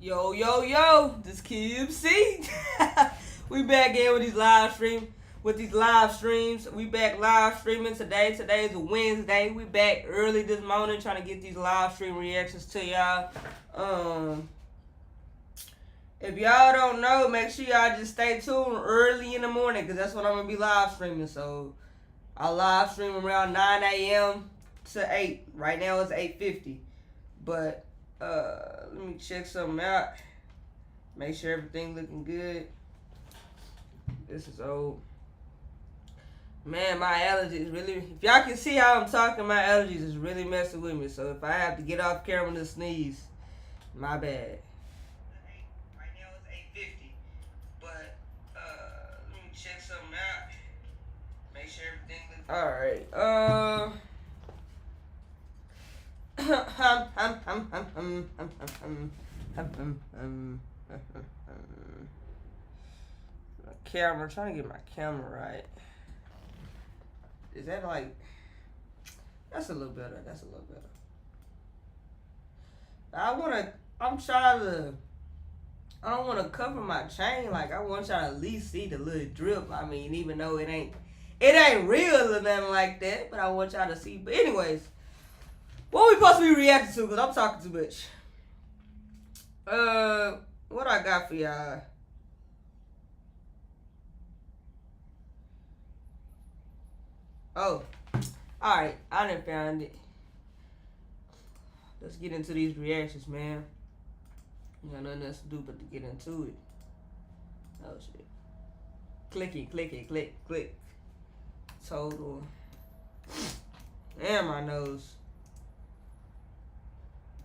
Yo, yo, yo, this Keymc. We back in with these live streams. We back live streaming today. Today is a Wednesday. We back early this morning trying to get these live stream reactions to y'all. If y'all don't know, make sure y'all just stay tuned early in the morning because that's when I'm going to be live streaming. So I'll live stream around 9 a.m. to 8. Right now it's 8:50. But let me check something out. Make sure everything looking good. This is old. Man, my allergies really, if y'all can see how I'm talking, my allergies is really messing with me. So if I have to get off camera to sneeze, my bad. Right now it's 8:50. But let me check something out. Make sure everything looks alright. My camera, trying to get my camera right. Is that like, that's a little better. That's a little better. I don't want to cover my chain. Like, I want y'all to at least see the little drip. I mean, even though it ain't real or nothing like that, but I want y'all to see. But anyways, what we supposed to be reacting to? Because I'm talking too much. What I got for y'all? Oh, alright. I done found it. Let's get into these reactions, man. You got nothing else to do but to get into it. Oh, shit. Clicky, clicky, click, click. Total. And my nose.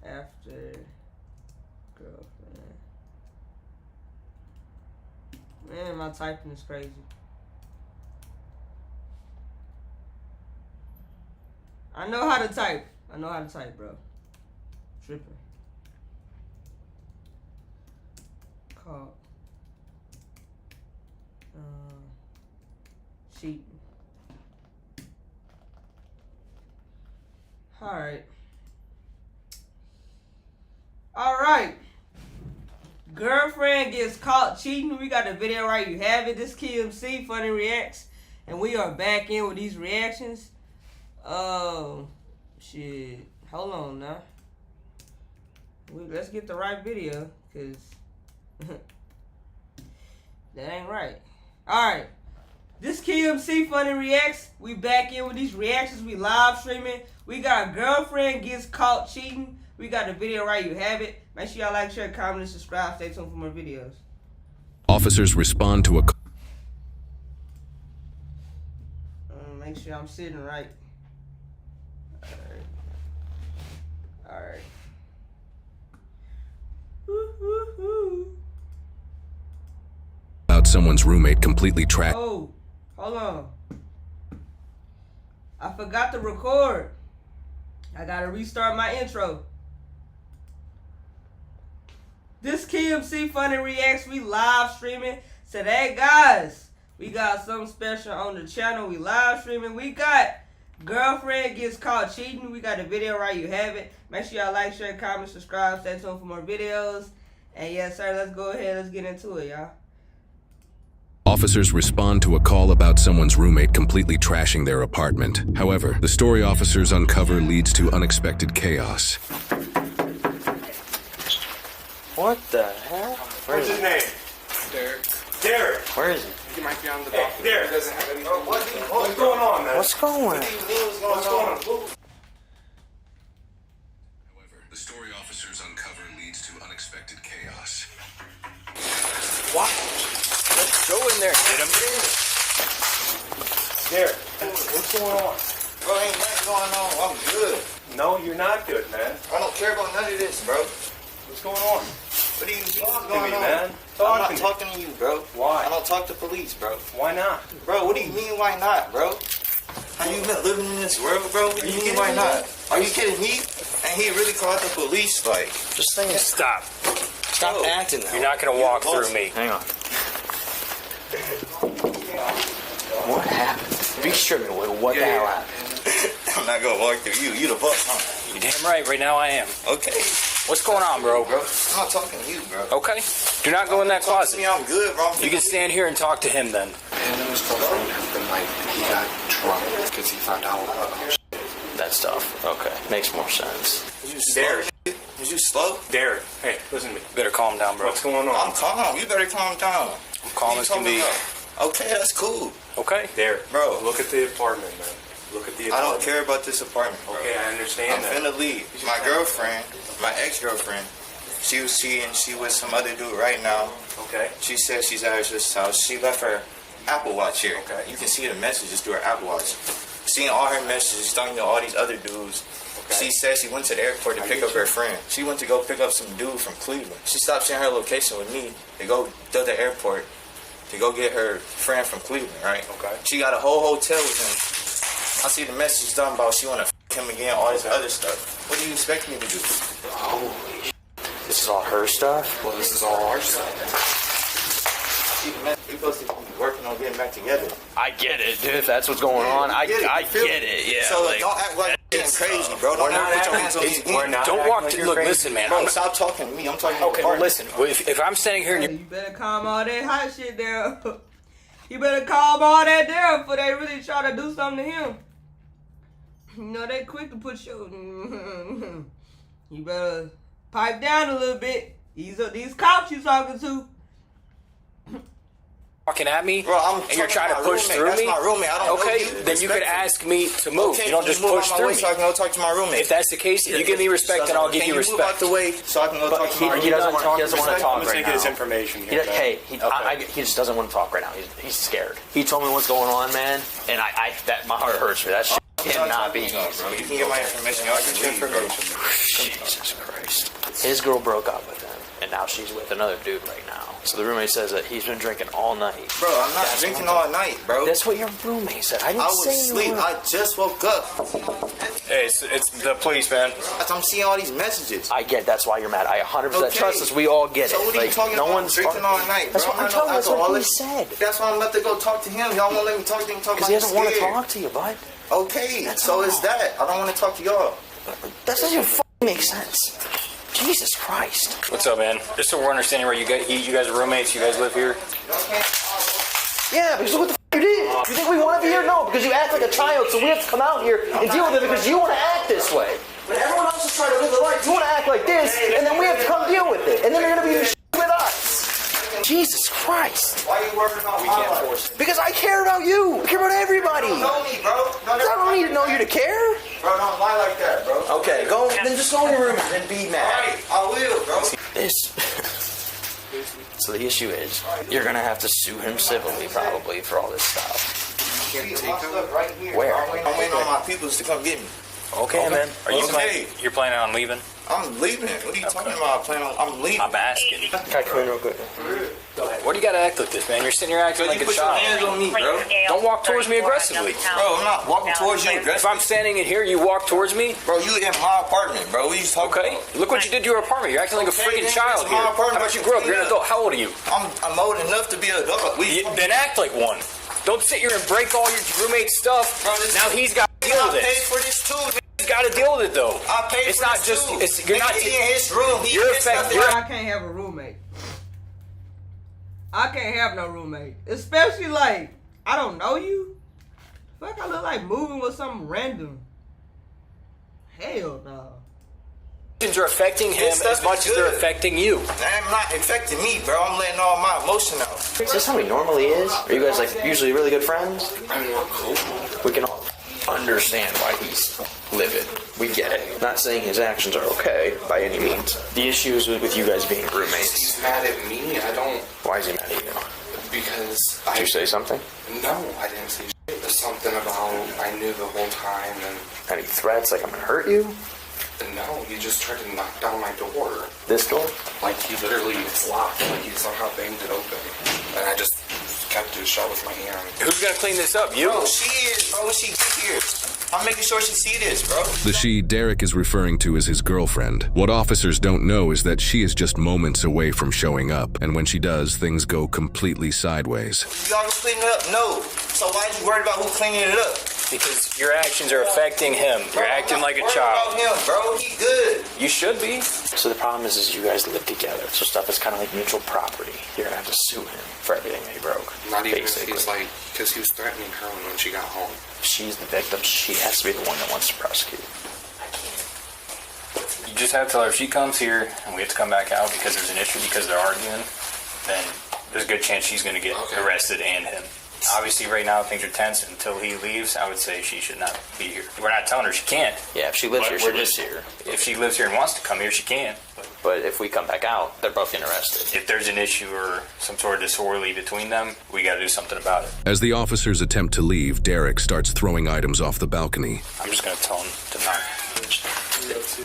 After girlfriend. Man, my typing is crazy. I know how to type. Bro. Tripping. Call. Cheating. Alright. Girlfriend gets caught cheating. We got the video right. You have it. This Keymc Funny Reacts. And we are back in with these reactions. Shit. Hold on now. Let's get the right video. Because that ain't right. Alright. This Keymc Funny Reacts. We back in with these reactions. We live streaming. We got girlfriend gets caught cheating. We got the video right. You have it. Make sure y'all like, share, comment, and subscribe. Stay tuned for more videos. Officers respond to a... Make sure I'm sitting right. Alright. About someone's roommate completely trapped. Oh, hold on. I forgot to record. I gotta restart my intro. This Keymc Funny Reacts, we live streaming today, guys. We got something special on the channel. We live streaming. We got girlfriend gets caught cheating. We got the video right. You have it. Make sure y'all like, share, comment, subscribe. Stay tuned for more videos. And yes, sir, let's go ahead. Let's get into it, y'all. Officers respond to a call about someone's roommate completely trashing their apartment. However, the story officers uncover leads to unexpected chaos. What the hell? What's his name? Derek. Where is he? He might be on the balcony. Hey, Derek. He doesn't have anything. What's going on, man? What's going on? What's going on? However, the story officers uncover leads to unexpected chaos. What? Let's go in there. Get him in. Derek, what's going on? Bro, ain't nothing going on. I'm good. No, you're not good, man. I don't care about none of this, bro. What's going on? What do you mean? Talk What's to going me, on? man. I'm not talking to you, bro. Why? I don't talk to police, bro. Why not? Bro, what do you mean, why not, bro? Have you been living in this world, bro? What do you mean, why not? Are you kidding me? And he really called the police, like. Just saying. Stop. Stop acting now. You're not going to walk through me. Hang on. What happened? Be sure me, what the hell happened? I'm not gonna walk through you. You the boss, huh? You're damn right. Right now I am. Okay. What's going on, bro? Bro, I'm not talking to you, bro. Okay. Do not go in that Talk to closet. me, I'm good, bro. You can stand here and talk to him then. And his girlfriend has been like, he got drunk because he found out That stuff. Okay. Makes more sense. Is you slow? Is you slow? Derek, hey, listen to me. Better calm down, bro. What's going on? I'm calm. You better calm down. I'm calm as can be. Okay, that's cool. Okay. Derek, Bro. look at the apartment, man. Look at the I apartment. don't care about this apartment, bro. Okay, I understand I'm that. finna leave. My girlfriend, my ex-girlfriend, she with some other dude right now. Okay. She said she's at her sister's house. She left her Apple Watch here. Okay. You can see the messages through her Apple Watch. Seeing all her messages, talking to all these other dudes. Okay. She said she went to the airport to pick up her friend. She went to go pick up some dude from Cleveland. She stopped sharing her location with me to go to the airport to go get her friend from Cleveland, right? Okay. She got a whole hotel with him. I see the message done about she wanna him again, all this other stuff. What do you expect me to do? Holy shit. This is all her stuff? Well, this is all our stuff. We supposed to be working on getting back together. I get it, dude. If that's what's going on, I get it. Yeah. So like, don't act like you're crazy, bro. Don't ever put your hands on me again. We're not don't acting walk like to you're look. crazy. Listen, man. Bro, stop talking to me. I'm talking to Okay, well, listen. If I'm standing here and You better calm all that hot shit there. You better calm all that there before they really try to do something to him. You know they quick to put you. You better pipe down a little bit. These cops you talking to. walking at me, Bro, I'm and you're talking trying to to my push roommate. through That's me, my roommate. I don't know okay, you. then you could Respectfully. ask me to move. Okay, You don't just move push out my through way me. so I can go talk to my roommate. If that's the case, if you give me respect, then I'll give you Can you move out respect. the way so I can go talk to my He roommate? doesn't want to I'm talk just right taking his now. information He, here. hey, okay? he just doesn't want to talk right now. He's scared. He told me what's going on, man, and that my heart hurts for that shit. Cannot be easy. Bro, you can get my information. Y'all can get your information. Jesus Christ. His girl broke up with him, and now she's with another dude right now. So the roommate says that he's been drinking all night. Bro, I'm not drinking all night, bro. That's what your roommate said. I didn't I say was you asleep. were. I just woke up. Hey, it's the police, man. I'm seeing all these messages. I get that's why you're mad. I 100% Okay. trust us. We all get it. So what are you talking no about? one's Drinking all night, bro. That's what I'm telling you. That's what he said. That's why I'm about to go talk to him. Y'all won't let me talk to him. Because he doesn't want to talk to you, bud. Okay, That's so all. is that. I don't want to talk to y'all. That doesn't even fucking make sense. Jesus Christ. What's up, man? Just so we're understanding where you guys are roommates. You guys live here. Yeah, because look what the f*** you did. You think we want to be here? No, because you act like a child, so we have to come out here and deal with it because you want to act this way. But everyone else is trying to live their life. You want to act like this, and then we have to come deal with it. And then you're going to be with us. Jesus Christ. Why are you working on my life? Because I care about you. I care about everybody. You know me, bro. I don't need to know you to care. Bro, don't lie like that, bro. Okay, go. Then just go in your room and be mad. Alright, I will, bro. So the issue is, you're gonna have to sue him civilly, probably, for all this stuff. Right here. Where? I'm waiting on my peoples to come get me. Okay, man. Are you Okay. you're planning on leaving? I'm leaving. What are you talking about? I'm leaving. I'm asking. Can I come in real quick? What do you got to act like this, man? You're sitting here acting So like you a put your child. hands on me, bro. Don't walk towards me aggressively. Bro, I'm not walking towards you If aggressively. I'm standing in here, you walk towards me. Bro, you in my apartment, bro. What are you talking Okay. about? Look what you did to your apartment. You're acting like a Okay, freaking then child it's here. my How apartment. about you grow up? You're an adult. How old are you? I'm old enough to be an adult. Then act like one. Don't sit here and break all your roommate's stuff. Bro, this- Now he's got to deal I with paid it. for this too. He's got to deal with it though. I paid It's for not this just. too. It's you're not. He in his room. He You're missed affected- nothing. I can't have a roommate. I can't have no roommate. Especially like, I don't know you. Fuck, I look like moving with something random. Hell no. Emotions are affecting him This stuff as much is as they're good. affecting you. I'm not affecting me, bro. I'm letting all my emotion out. Is this how he normally is? Are you guys like usually really good friends? I'm more cool. We can all understand why he's livid. We get it. Not saying his actions are okay by any means. The issue is with you guys being roommates. He's mad at me. I don't, Why is he mad at you? because Did you say something? No, I didn't say shit. There's something about I knew the whole time, and Any threats like I'm gonna hurt you? no, he just tried to knock down my door. This door? Like he literally, it's locked. Like he somehow banged it open, and I just kept it shut with my hand. Who's gonna clean this up? You? Bro, she is, bro. When she get here, I'm making sure she see this, bro. The she Derek is referring to is his girlfriend. What officers don't know is that she is just moments away from showing up, and when she does, things go completely sideways. Y'all gonna clean it up? No. So why are you worried about who cleaning it up? Because your actions are affecting him. You're acting like a child. Him, bro. He good. You should be. So the problem is you guys live together. So stuff is kind of like mutual property. You're gonna have to sue him for everything that he broke. Not even basically. if he's like, because he was threatening her when she got home. She's the victim. She has to be the one that wants to prosecute. You just have to tell her if she comes here and we have to come back out because there's an issue because they're arguing, then there's a good chance she's going to get arrested and him. Obviously, right now things are tense. Until he leaves, I would say she should not be here. We're not telling her she can't. Yeah, if she lives here, she We're lives just- here. If she lives here and wants to come here, she can. But if we come back out, they're both getting arrested. If there's an issue or some sort of disorderly between them, we got to do something about it. As the officers attempt to leave, Derek starts throwing items off the balcony. I'm just going to tell him to not.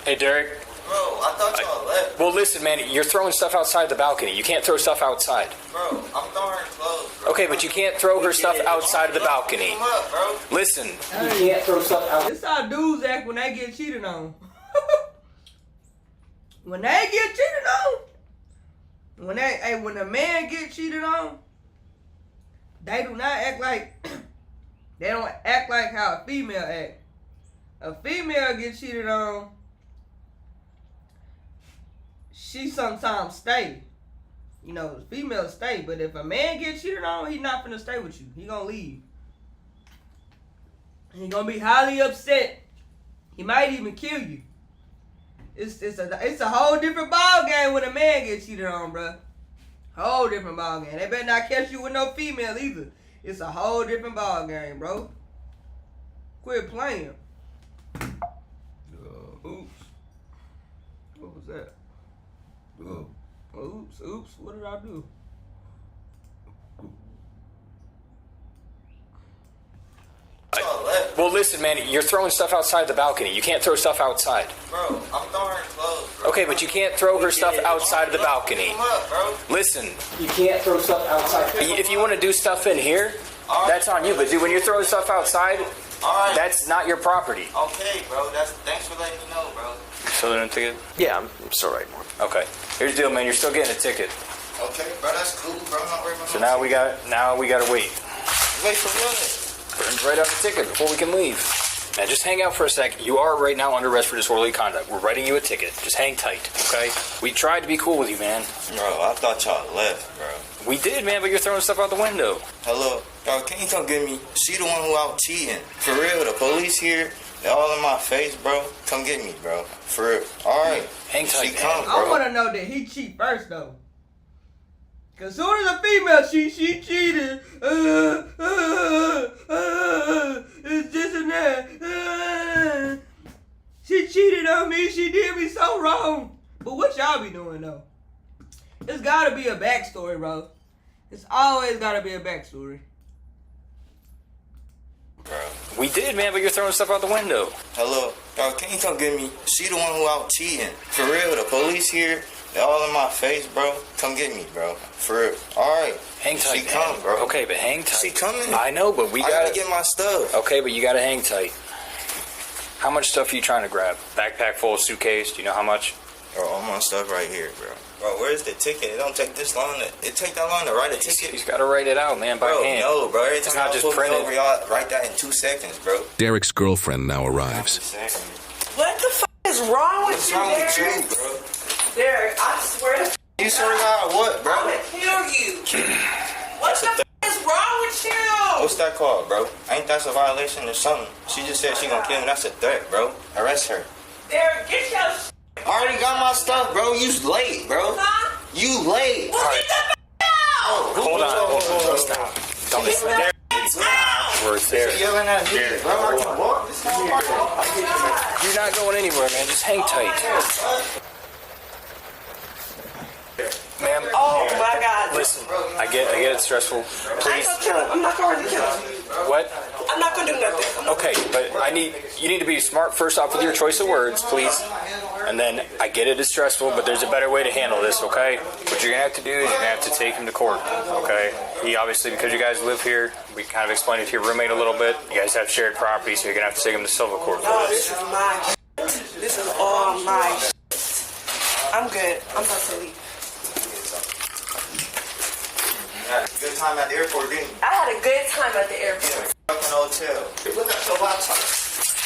Hey, Derek. Bro, I thought y'all left. Well, listen, man, you're throwing stuff outside the balcony. You can't throw stuff outside. Bro, I'm throwing her clothes, bro. Okay, but you can't throw her stuff outside of the balcony. Come up, bro. Listen. You can't throw stuff out. This how dudes act when they get cheated on. When they get cheated on, when a man get cheated on, they do not act like they don't act like how a female act. A female get cheated on, she sometimes stay. You know, females stay, but if a man get cheated on, he not finna stay with you. He gonna leave. He gonna be highly upset. He might even kill you. It's a whole different ball game when a man gets cheated on, bro. Whole different ball game. They better not catch you with no female either. It's a whole different ball game, bro. Quit playing. Oops. What was that? Oops. What did I do? Well, listen, man, you're throwing stuff outside the balcony. You can't throw stuff outside. Bro, I'm throwing her clothes, bro. Okay, but you can't throw her stuff outside of the balcony. Come up, bro. Listen. You can't throw stuff outside. If you want to do stuff in here, that's on you. But dude, when you're throwing stuff outside, that's not your property. Okay, bro. Thanks for letting me know, bro. Still in a ticket? Yeah, I'm still right. Okay. Here's the deal, man. You're still getting a ticket. Okay, bro. That's cool, bro. I'm not worried about So now we gotta wait. Wait for what? Write out the ticket before we can leave. Now just hang out for a sec. You are right now under arrest for disorderly conduct. We're writing you a ticket. Just hang tight, okay? We tried to be cool with you, man. Bro, I thought y'all left, bro. We did, man, but you're throwing stuff out the window. Hello? Bro, can you come get me? She the one who out cheating. For real, the police here, they all in my face, bro. Come get me, bro. For real. Alright. Hang tight, She man. come, bro. I want to know that he cheat first, though. Cause soon as a female she cheated, it's this and that. She cheated on me. She did me so wrong. But what y'all be doing though? It's gotta be a backstory, bro. It's always gotta be a backstory. Bro. We did, man, but you're throwing stuff out the window. Hello? Bro, can you come get me? She the one who out cheating. For real, the police here, they all in my face, bro. Come get me, bro. For real. Alright. Hang tight, She man. come, bro. Okay, but hang tight. She coming. I know, but we I gotta gotta get my stuff. Okay, but you gotta hang tight. How much stuff are you trying to grab? Backpack full, suitcase. Do you know how much? Bro, all my stuff right here, bro. Bro, where's the ticket? It don't take this long. It take that long to write a ticket. He's got to write it out, man, by Bro, hand. no, bro. Every It's time not I just pull me printed. over, y'all write that in 2 seconds, bro. Derek's girlfriend now arrives. What the f is wrong with What's you, wrong with Derek? you, bro? Derek, I swear to You swear to God, what, bro? I'm gonna kill you. What the f is wrong with you? What's that called, bro? Ain't that a violation or something? She just said she gonna kill me. That's a threat, bro. Arrest her. Derek, get your s***. I already got my stuff, bro. You late, bro. Huh? You late. Well, get the f out. Hold on. Stop. Don't listen. Derek, we're there. Yelling at me, bro. I can walk. This is my walk. You're not going anywhere, man. Just hang tight. Ma'am. Oh my God. Listen, I get it's stressful. I ain't Please. gonna kill him. I'm not gonna really kill him. What? I'm not gonna do nothing. Okay, but you need to be smart first off with your choice of words, please. And then I get it is stressful, but there's a better way to handle this, okay? What you're gonna have to do is you're gonna have to take him to court, okay? He obviously, because you guys live here, we kind of explained it to your roommate a little bit. You guys have shared property, so you're gonna have to take him to civil court for No, this. this is my shit. This is all my shit. I'm good. I'm about to leave. You had a good time at the airport, didn't you? I had a good time at the airport. Fuck fucking hotel. Look at your laptop.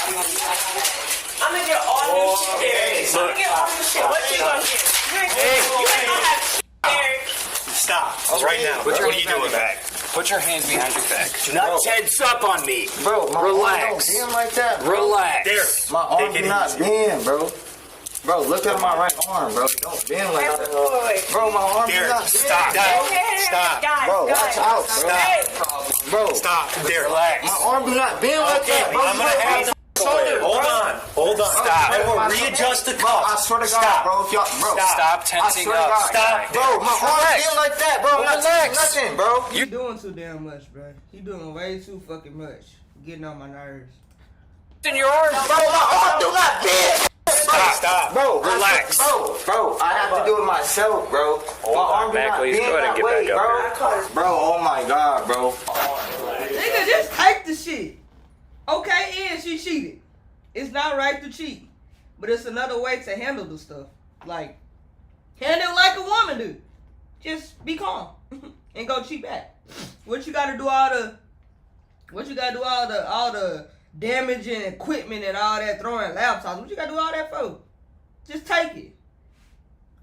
I'm gonna get all new shit there. I'm gonna get all new shit. What you gonna get? You ain't gonna have shit there. Stop right now. What are you doing back? Put your hands behind your back. Do not tense up on me. Bro, my relax. arm don't bend like that, bro. Relax. There. My arm do not bend, bro. Bro, look at my right arm, bro. It don't bend like that. Bro, my arm do not bend. Stop. Stop. Bro, watch out, bro. Bro, Stop. There. Relax. my arm do not bend like that, bro. I'm gonna have to. Hold on. Stop. I will readjust the Bro, I swear to God, bro. If y'all, bro. Stop tensing up. Stop. Bro, my arm bend like that, bro. I'm not doing nothing, bro. You doing too damn much, bro. You doing way too fucking much. Getting on my nerves. In your arm. Bro, my arm do not bend. Stop. Bro, Relax. Bro, I have to do it myself, bro. My arm do not bend that way, bro. Bro, oh my God, bro. Nigga, just take the shit. Okay, and she cheated. It's not right to cheat. But it's another way to handle the stuff. Like, handle it like a woman do. Just be calm. And go cheat back. What you gotta do all the damaging equipment and all that, throwing laptops. What you gotta do all that for? Just take it.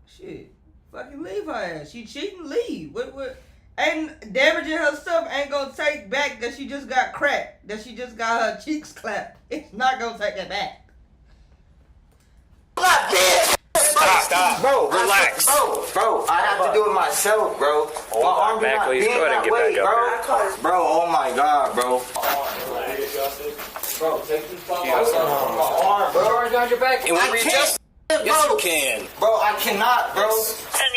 Shit. Fucking leave her ass. She cheating, leave. What? Ain't damaging her stuff ain't gonna take back that she just got cracked. That she just got her cheeks clapped. It's not gonna take it back. Stop. Bro, Relax. Bro, I have to do it myself, bro. My arm do not bend that way, bro. Bro, oh my God, bro. Bro, take these fucking arm, bro. Behind your back. And we readjust. Yes, you can. Bro, I cannot, bro.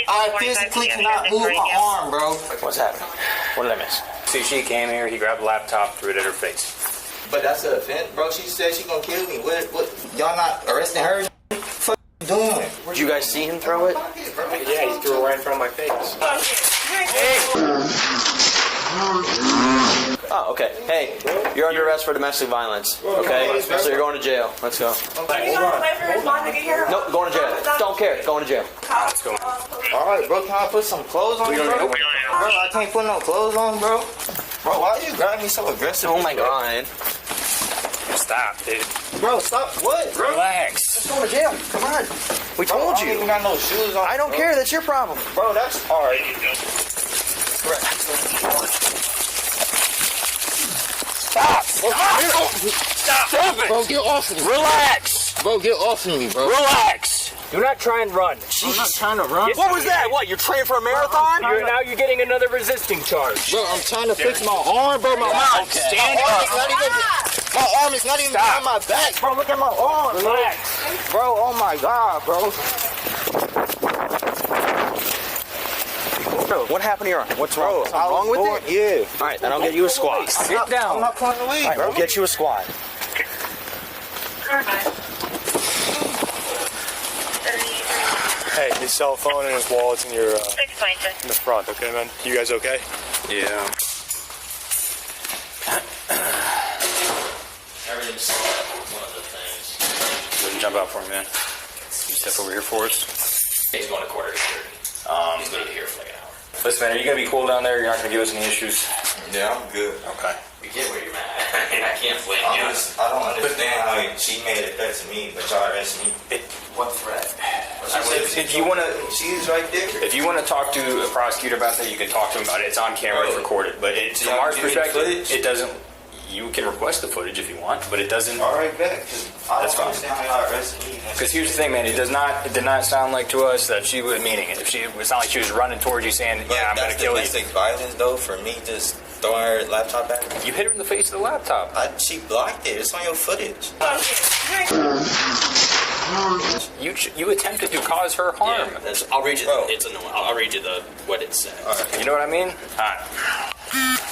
I physically cannot move my arm, bro. What's happening? What did I miss? See, she came here, he grabbed the laptop, threw it at her face. But that's an offense, bro. She said she gonna kill me. What? Y'all not arresting her? What the fuck you doing? Did you guys see him throw it? Yeah, he threw it right in front of my face. Oh, okay. Hey, you're under arrest for domestic violence. Okay? So you're going to jail. Let's go. You gonna wait for his mom to get here? Nope, going to jail. Don't care. Going to jail. Let's go. All right, bro. Can I put some clothes on, bro? Bro, I can't put no clothes on, bro. Bro, why are you grabbing me so aggressive? Oh my God. Stop, dude. Bro, stop. What? Bro? Relax. Let's go to jail. Come on. We Bro, told I don't you. even got no shoes on. I don't care. That's your problem. Bro, that's all right. Stop. Stop it. Bro, get off of me. Relax. Bro, get off of me, bro. Relax. Do not try and run. I'm not trying to run. What was that? What? You're training for a marathon? Now you're getting another resisting charge. Bro, I'm trying to fix my arm, bro. My arm, Stand up. my arm is not even on my back, bro. Look at my arm, Relax. bro. Oh my God, bro. What happened to your arm? What's wrong? Something wrong with it? Yeah. All right, then I'll get you a squad. Sit down. I'm not pulling the lead, All right, bro. we'll get you a squad. Hey, his cell phone and his wallet's in your in the front. Okay, man. You guys okay? Yeah. Everything's one of the things. Go ahead and jump out for me, man. You step over here for us. He's going to quarter to 30. He's going to be here for like an hour. Listen, man, are you going to be cool down there? You're not going to give us any issues? Yeah, I'm good. Okay. We get where you're at. And I can't blame you. I don't understand how she made a threat to me, but y'all arrested me. What threat? If you want to, she's right there. if you want to talk to a prosecutor about that, you can talk to him about it. It's on camera, it's recorded. But from our perspective, it doesn't. You can request the footage if you want, but it doesn't. All right, back. That's fine. Understand how y'all arrested me. Because here's the thing, man. It did not sound like to us that she was meaning it. It's not like she was running towards you saying, "Yeah, I'm going to kill you." That's domestic violence, though, for me just throwing her laptop at me. You hit her in the face with the laptop. She blocked it. It's on your footage. You attempted to cause her harm. I'll read you. I'll read you what it says. You know what I mean? All right.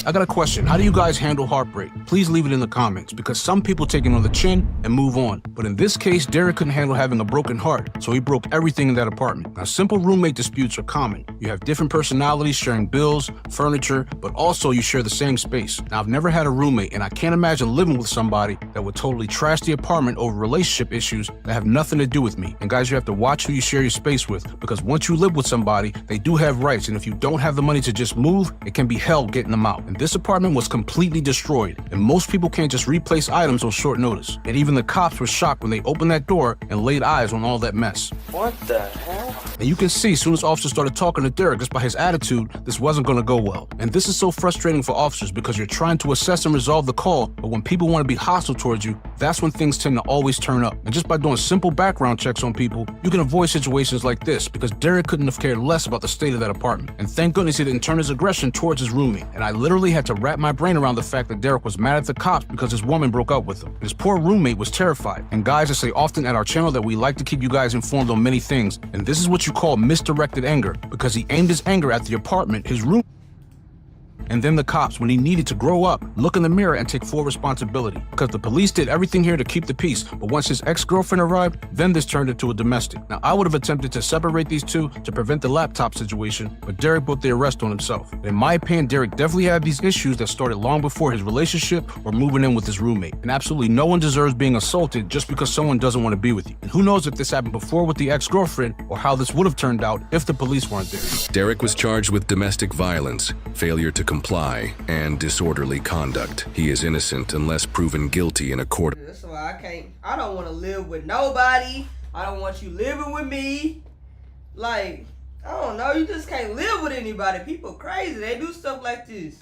I got a question. How do you guys handle heartbreak? Please leave it in the comments, because some people take it on the chin and move on. But in this case, Derek couldn't handle having a broken heart, so he broke everything in that apartment. Now, simple roommate disputes are common. You have different personalities sharing bills, furniture, but also you share the same space. Now, I've never had a roommate, and I can't imagine living with somebody that would totally trash the apartment over relationship issues that have nothing to do with me. And guys, you have to watch who you share your space with, because once you live with somebody, they do have rights, and if you don't have the money to just move, it can be hell getting them out. And this apartment was completely destroyed, and most people can't just replace items on short notice. And even the cops were shocked when they opened that door and laid eyes on all that mess. What the hell? And you can see, as soon as officers started talking to Derek, just by his attitude, this wasn't going to go well. And this is so frustrating for officers because you're trying to assess and resolve the call, but when people want to be hostile towards you, that's when things tend to always turn up. And just by doing simple background checks on people, you can avoid situations like this because Derek couldn't have cared less about the state of that apartment. And thank goodness he didn't turn his aggression towards his roommate. And I literally had to wrap my brain around the fact that Derek was mad at the cops because his woman broke up with him. His poor roommate was terrified. And guys, I say often at our channel that we like to keep you guys informed on many things, and this is what you call misdirected anger, because he aimed his anger at the apartment, his room, and then the cops when he needed to grow up, look in the mirror, and take full responsibility. Because the police did everything here to keep the peace, but once his ex-girlfriend arrived, then this turned into a domestic. Now, I would have attempted to separate these two to prevent the laptop situation, but Derek put the arrest on himself. In my opinion, Derek definitely had these issues that started long before his relationship or moving in with his roommate. And absolutely no one deserves being assaulted just because someone doesn't want to be with you. And who knows if this happened before with the ex-girlfriend or how this would have turned out if the police weren't there. Derek was charged with domestic violence, failure to comply, and disorderly conduct. He is innocent unless proven guilty in a court. That's why I don't want to live with nobody. I don't want you living with me. Like, I don't know, you just can't live with anybody. People crazy, they do stuff like this.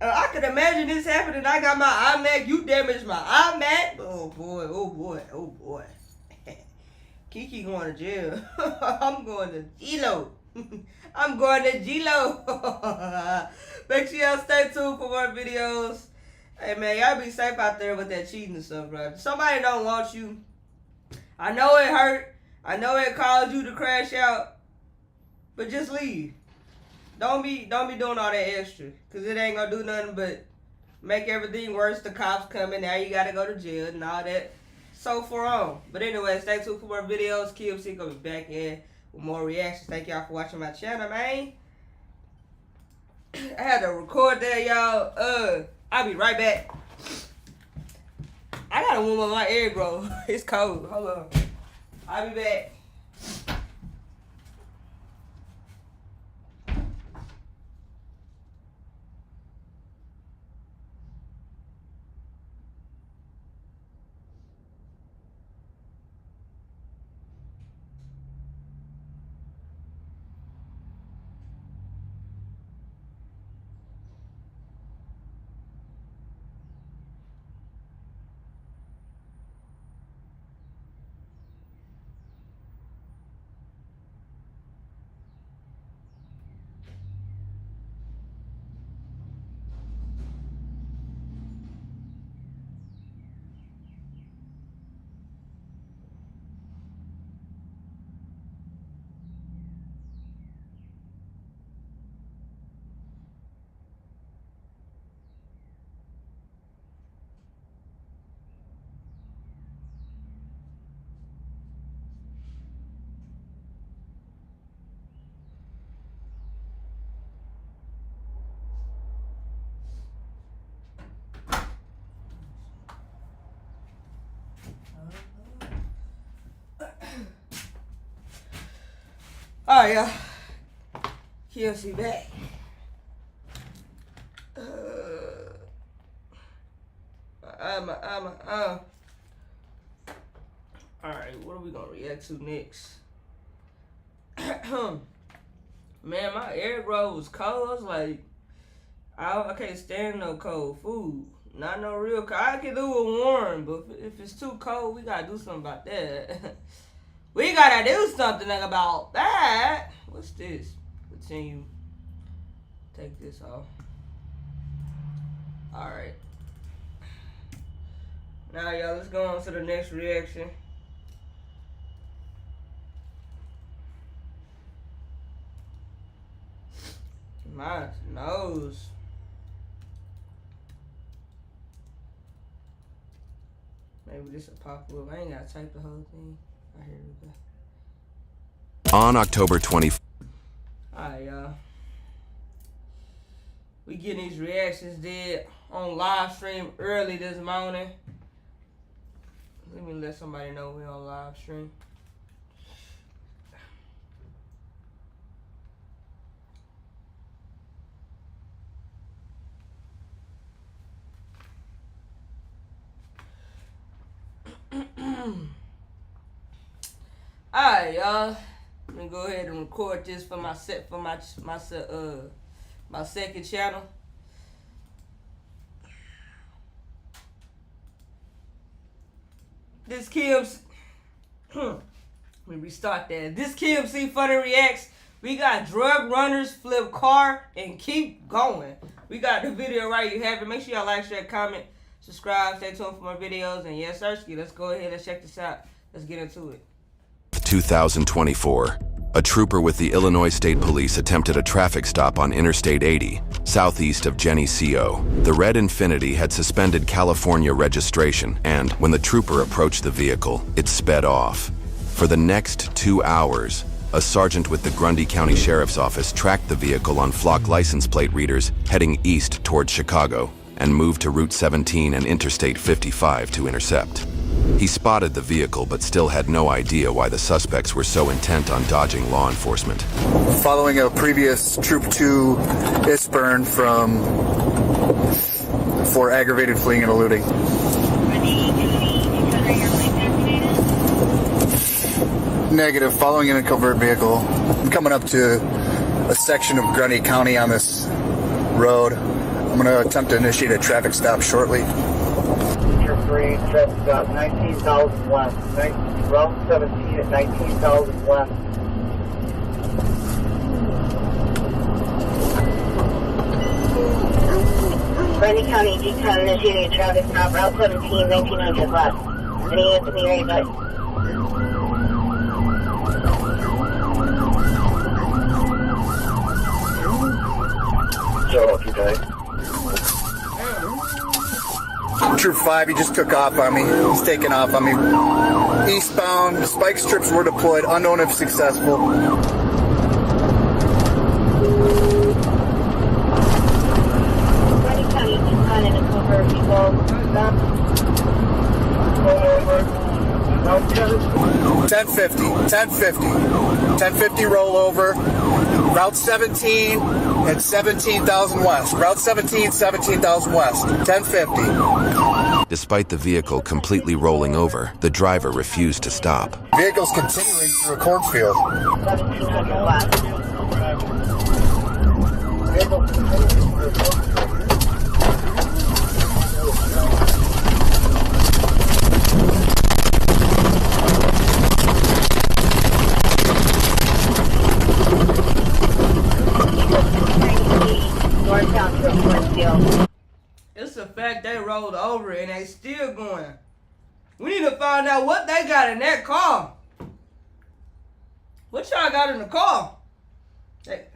I could imagine this happening. I got my iMac, you damaged my iMac. Oh boy, oh boy, oh boy. Kiki going to jail. I'm going to G-Lo. I'm going to G-Lo. Make sure y'all stay tuned for more videos. Hey man, y'all be safe out there with that cheating and stuff, bro. If somebody don't want you, I know it hurt. I know it caused you to crash out. But just leave. Don't be doing all that extra. Cause it ain't gonna do nothing but make everything worse. The cops coming, now you gotta go to jail and all that. So far on. But anyway, stay tuned for more videos. Keymc gonna be back in with more reactions. Thank y'all for watching my channel, man. I had to record that, y'all. I'll be right back. I gotta warm up my air, bro. It's cold. Hold on. I'll be back. Alright, y'all. Keymc back. Alright, what are we gonna react to next? Man, my air bro was cold. I was like, I can't stand no cold food. Not no real cold. I can do it warm, but if it's too cold, we gotta do something about that. We gotta do something about that. What's this? Continue. Take this off. Alright. Now, y'all, let's go on to the next reaction. My nose. Maybe this will pop up. I ain't gotta type the whole thing. Right, here we go. On October 24th. Alright, y'all. We getting these reactions did on live stream early this morning. Let me let somebody know we on live stream. Alright, y'all. I'm gonna go ahead and record this for my second channel. This Keymc. Let me restart that. This Keymc Funny Reacts. We got drug runners flip car and keep going. We got the video right. You have it. Make sure y'all like, share, comment, subscribe. Stay tuned for more videos. And yes, Sirski, let's go ahead and check this out. Let's get into it. 2024. A trooper with the Illinois State Police attempted a traffic stop on Interstate 80, southeast of Geneseo. The red Infiniti had suspended California registration, and when the trooper approached the vehicle, it sped off. For the next 2 hours, a sergeant with the Grundy County Sheriff's Office tracked the vehicle on flock license plate readers heading east toward Chicago and moved to Route 17 and Interstate 55 to intercept. He spotted the vehicle but still had no idea why the suspects were so intent on dodging law enforcement. Following a previous Troop 2 ISBURN for aggravated fleeing and eluding. Negative. Following in a covert vehicle. I'm coming up to a section of Grundy County on this road. I'm going to attempt to initiate a traffic stop shortly. Traffic stop 19,000 west. Route 17 at 19,000 west. Grundy County, D-10 initiating a traffic stop, Route 17, 1900 west. Any units to be ready, bud. Show up, you guys. Troop 5, he just took off on me. He's taking off on me. Eastbound, spike strips were deployed, unknown if successful. Grundy County, D-10 in a covert vehicle. 1050 rollover. Route 17 at 17,000 west. Route 17, 17,000 west. 1050. Despite the vehicle completely rolling over, the driver refused to stop. Vehicle's continuing through a cornfield. 1700 west. It's a fact they rolled over and they still going. We need to find out what they got in that car. What y'all got in the car? They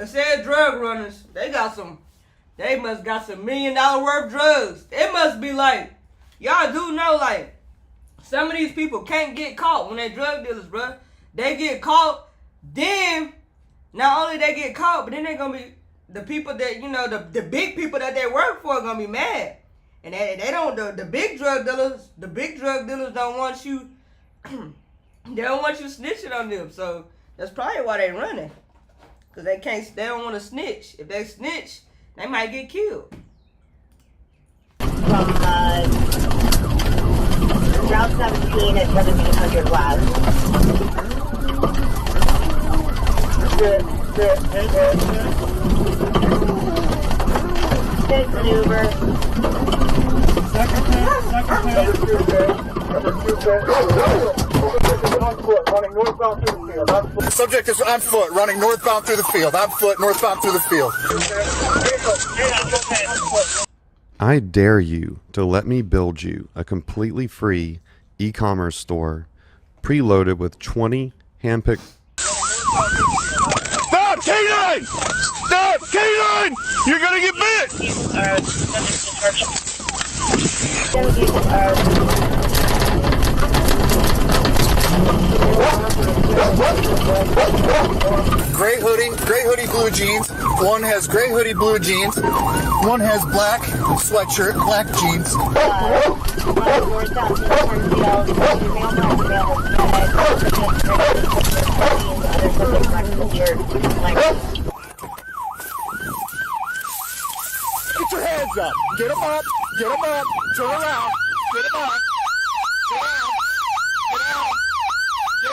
said drug runners. They must got some $1 million worth of drugs. It must be like, y'all do know like, some of these people can't get caught when they drug dealers, bruh. They get caught, then, not only they get caught, but then they gonna be, the people that, you know, the big people that they work for are gonna be mad. And they don't, the big drug dealers don't want you, they don't want you snitching on them. So that's probably why they running. Cause they don't want to snitch. If they snitch, they might get killed. From Route 17 at 1700 west. Take maneuver. Subject is on foot, running northbound through the field. On foot, northbound through the field. I dare you to let me build you a completely free e-commerce store preloaded with 20 handpicked. Stop, K9! Stop, K9! You're gonna get bit! Gray hoodie, blue jeans. One has gray hoodie, blue jeans. One has black sweatshirt, black jeans. Get your hands up. Get them up. Get them up. Turn around. Get them up. Get out. Get out. Get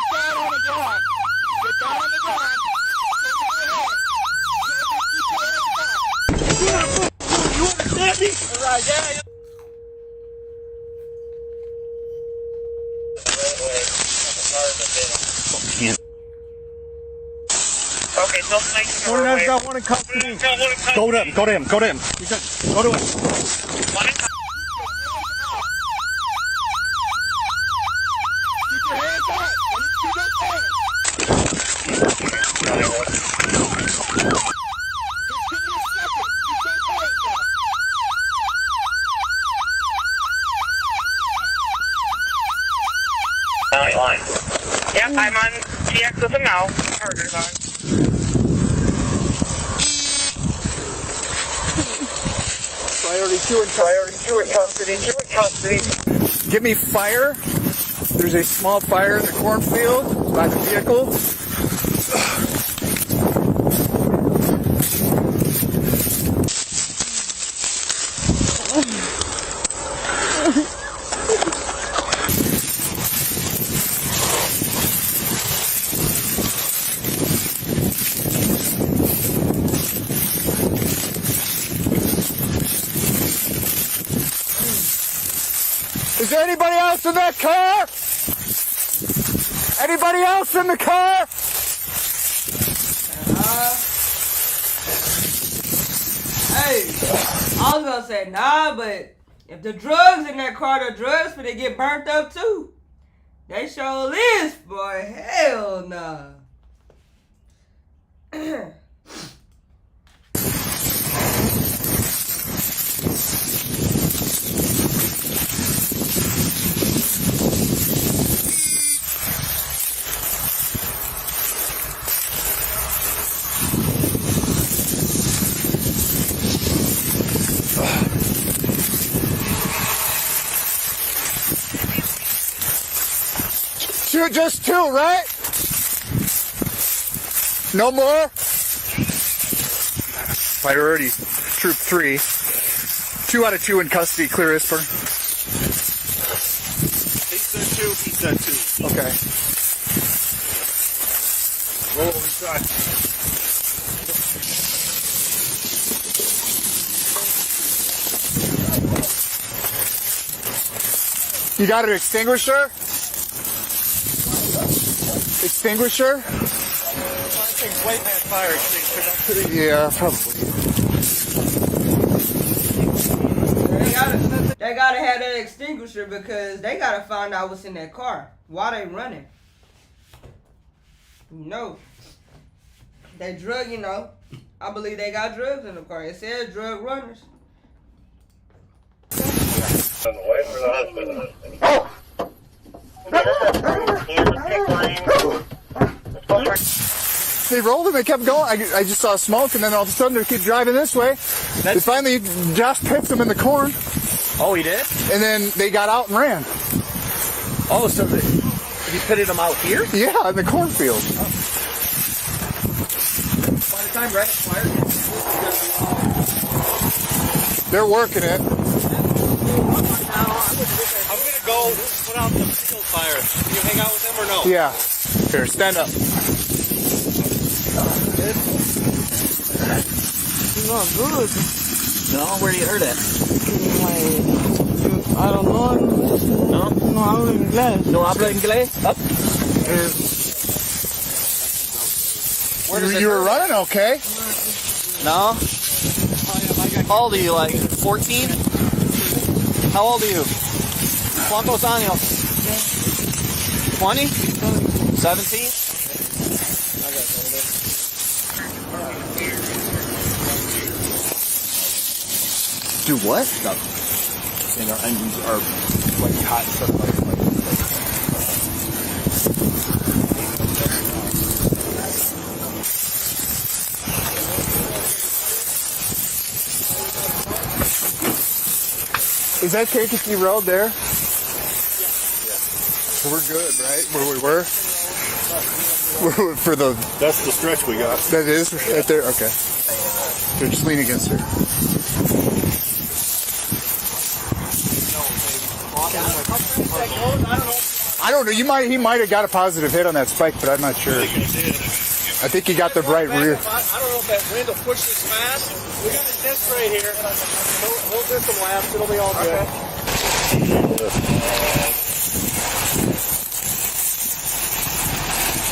right, yeah. Okay, so One of them's got one in custody. Go to him. Go to him. Go to him. Go to him. Keep your hands up. Keep your line. Yep, I'm on TX with him now. Partner's on. Priority 2 in custody. 2 in custody. Give me fire. There's a small fire in the cornfield by the vehicle. Is there anybody else in that car? Anybody else in the car? Hey, I was gonna say nah, but if the drugs in that car, the drugs finna get burnt up too. They sure is, boy. Hell nah. Just 2, right? No more? Priority Troop 3. 2 out of 2 in custody. Clear ISPER. He said 2. Okay. Roll over inside. You got an extinguisher? Extinguisher? I think way past fire extinguisher. Yeah, probably. They gotta have that extinguisher because they gotta find out what's in that car. Why they running? No. They drug, you know. I believe they got drugs in the car. It says drug runners. On the way for the hospital. They rolled and they kept going. I just saw smoke, and then all of a sudden they keep driving this way. They finally, Josh picked them in the corn. Oh, he did? And then they got out and ran. Oh, so he pitted them out here? Yeah, in the cornfield. Oh. By the time Reddit fired him, they're working it. I'm going to go put out the field fire. Can you hang out with him or no? Yeah. Here, stand up. Not good. No, where do you heard it? I don't know. No? No hablo inglés. No hablo inglés? Up. You were running okay? No. How old are you, like 14? How old are you? ¿Cuántos años? 20? 17? Do what? And our engines are like hot and stuff. Is that Keymc Road there? Yeah. So we're good, right? Where we were? For the... That's the stretch we got. That is? Right there? Okay. So just lean against her. I don't know. He might have got a positive hit on that spike, but I'm not sure. I think you got the right rear. I don't know if that wind will push this fast. We got a disc right here. We'll do some laps. It'll be all good.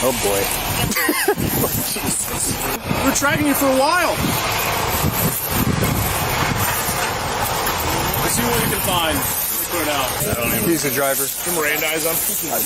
Oh boy. We're tracking you for a while. Let's see what we can find. Let's put it out. He's the driver. You Mirandize him?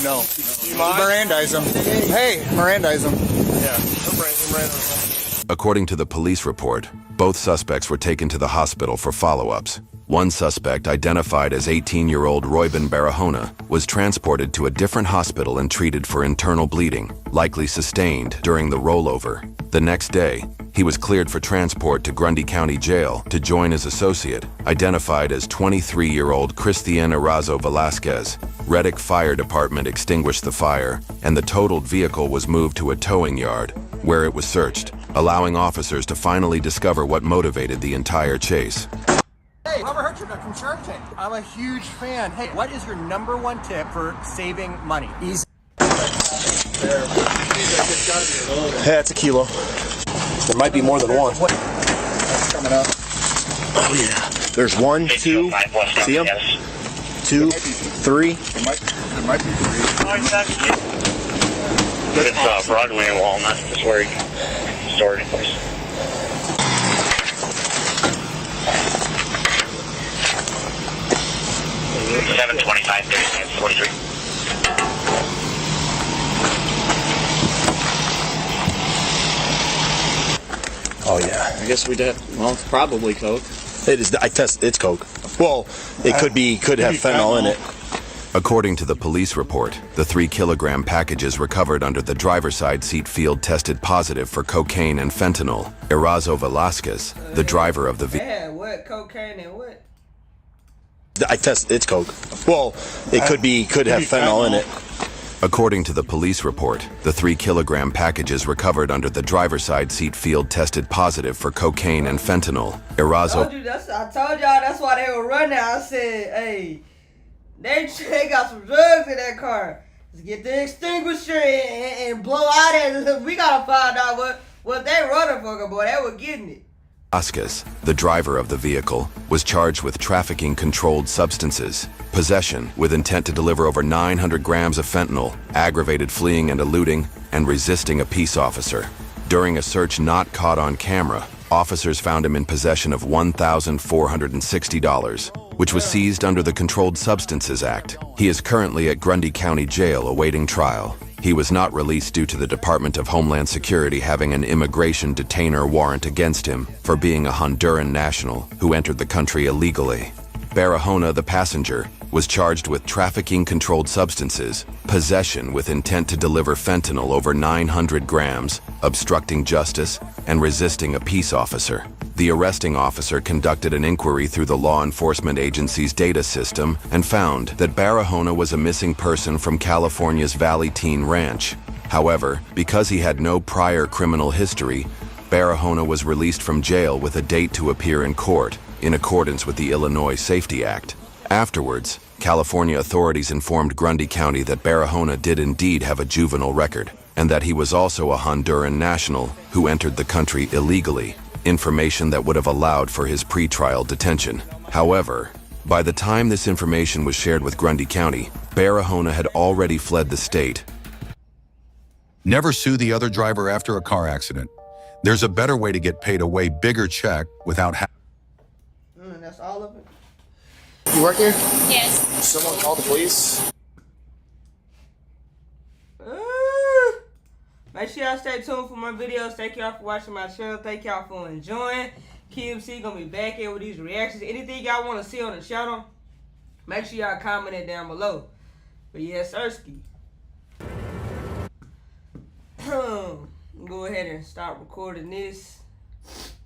No. You mind? Mirandize him. Hey, Mirandize him. Yeah. Mirandize him. According to the police report, both suspects were taken to the hospital for follow-ups. One suspect, identified as 18-year-old Royben Barahona, was transported to a different hospital and treated for internal bleeding, likely sustained during the rollover. The next day, he was cleared for transport to Grundy County Jail to join his associate, identified as 23-year-old Cristian Erazo Velasquez. Reddick Fire Department extinguished the fire, and the totaled vehicle was moved to a towing yard, where it was searched, allowing officers to finally discover what motivated the entire chase. Hey, Robert Hertrick from Shark Tank. I'm a huge fan. Hey, what is your #1 tip for saving money? Easy. Hey, that's a kilo. There might be more than one. That's coming up. Oh yeah. There's 1, 2. See them? 2, 3. There might be 3. It's Broadway and Walnut. That's where he stored it. 725, 43. Oh yeah. I guess we did. Well, it's probably coke. It is. I test. It's coke. Well, it could have fentanyl in it. According to the police report, the 3-kilogram packages recovered under the driver's side seat field tested positive for cocaine and fentanyl. Erazo Velasquez, the driver of the vehicle. Yeah, what? Cocaine and what? I test. It's coke. Well, it could have fentanyl in it. According to the police report, the 3-kilogram packages recovered under the driver's side seat field tested positive for cocaine and fentanyl. Erazo. I told y'all that's why they were running. I said, hey, they got some drugs in that car. Let's get the extinguisher and blow out it. We gotta find out what they running for, boy. They were getting it. Velasquez, the driver of the vehicle, was charged with trafficking controlled substances, possession with intent to deliver over 900 grams of fentanyl, aggravated fleeing and eluding, and resisting a peace officer. During a search not caught on camera, officers found him in possession of $1,460, which was seized under the Controlled Substances Act. He is currently at Grundy County Jail awaiting trial. He was not released due to the Department of Homeland Security having an immigration detainer warrant against him for being a Honduran national who entered the country illegally. Barahona, the passenger, was charged with trafficking controlled substances, possession with intent to deliver fentanyl over 900 grams, obstructing justice, and resisting a peace officer. The arresting officer conducted an inquiry through the law enforcement agency's data system and found that Barahona was a missing person from California's Valley Teen Ranch. However, because he had no prior criminal history, Barahona was released from jail with a date to appear in court, in accordance with the Illinois Safety Act. Afterwards, California authorities informed Grundy County that Barahona did indeed have a juvenile record, and that he was also a Honduran national who entered the country illegally, information that would have allowed for his pretrial detention. However, by the time this information was shared with Grundy County, Barahona had already fled the state. Never sue the other driver after a car accident. There's a better way to get paid a way bigger check without That's all of it. You work here? Yes. Someone call the police. Make sure y'all stay tuned for my videos. Thank y'all for watching my channel. Thank y'all for enjoying. Keymc gonna be back here with these reactions. Anything y'all want to see on the channel, make sure y'all comment it down below. But yeah, Sirski. Go ahead and start recording this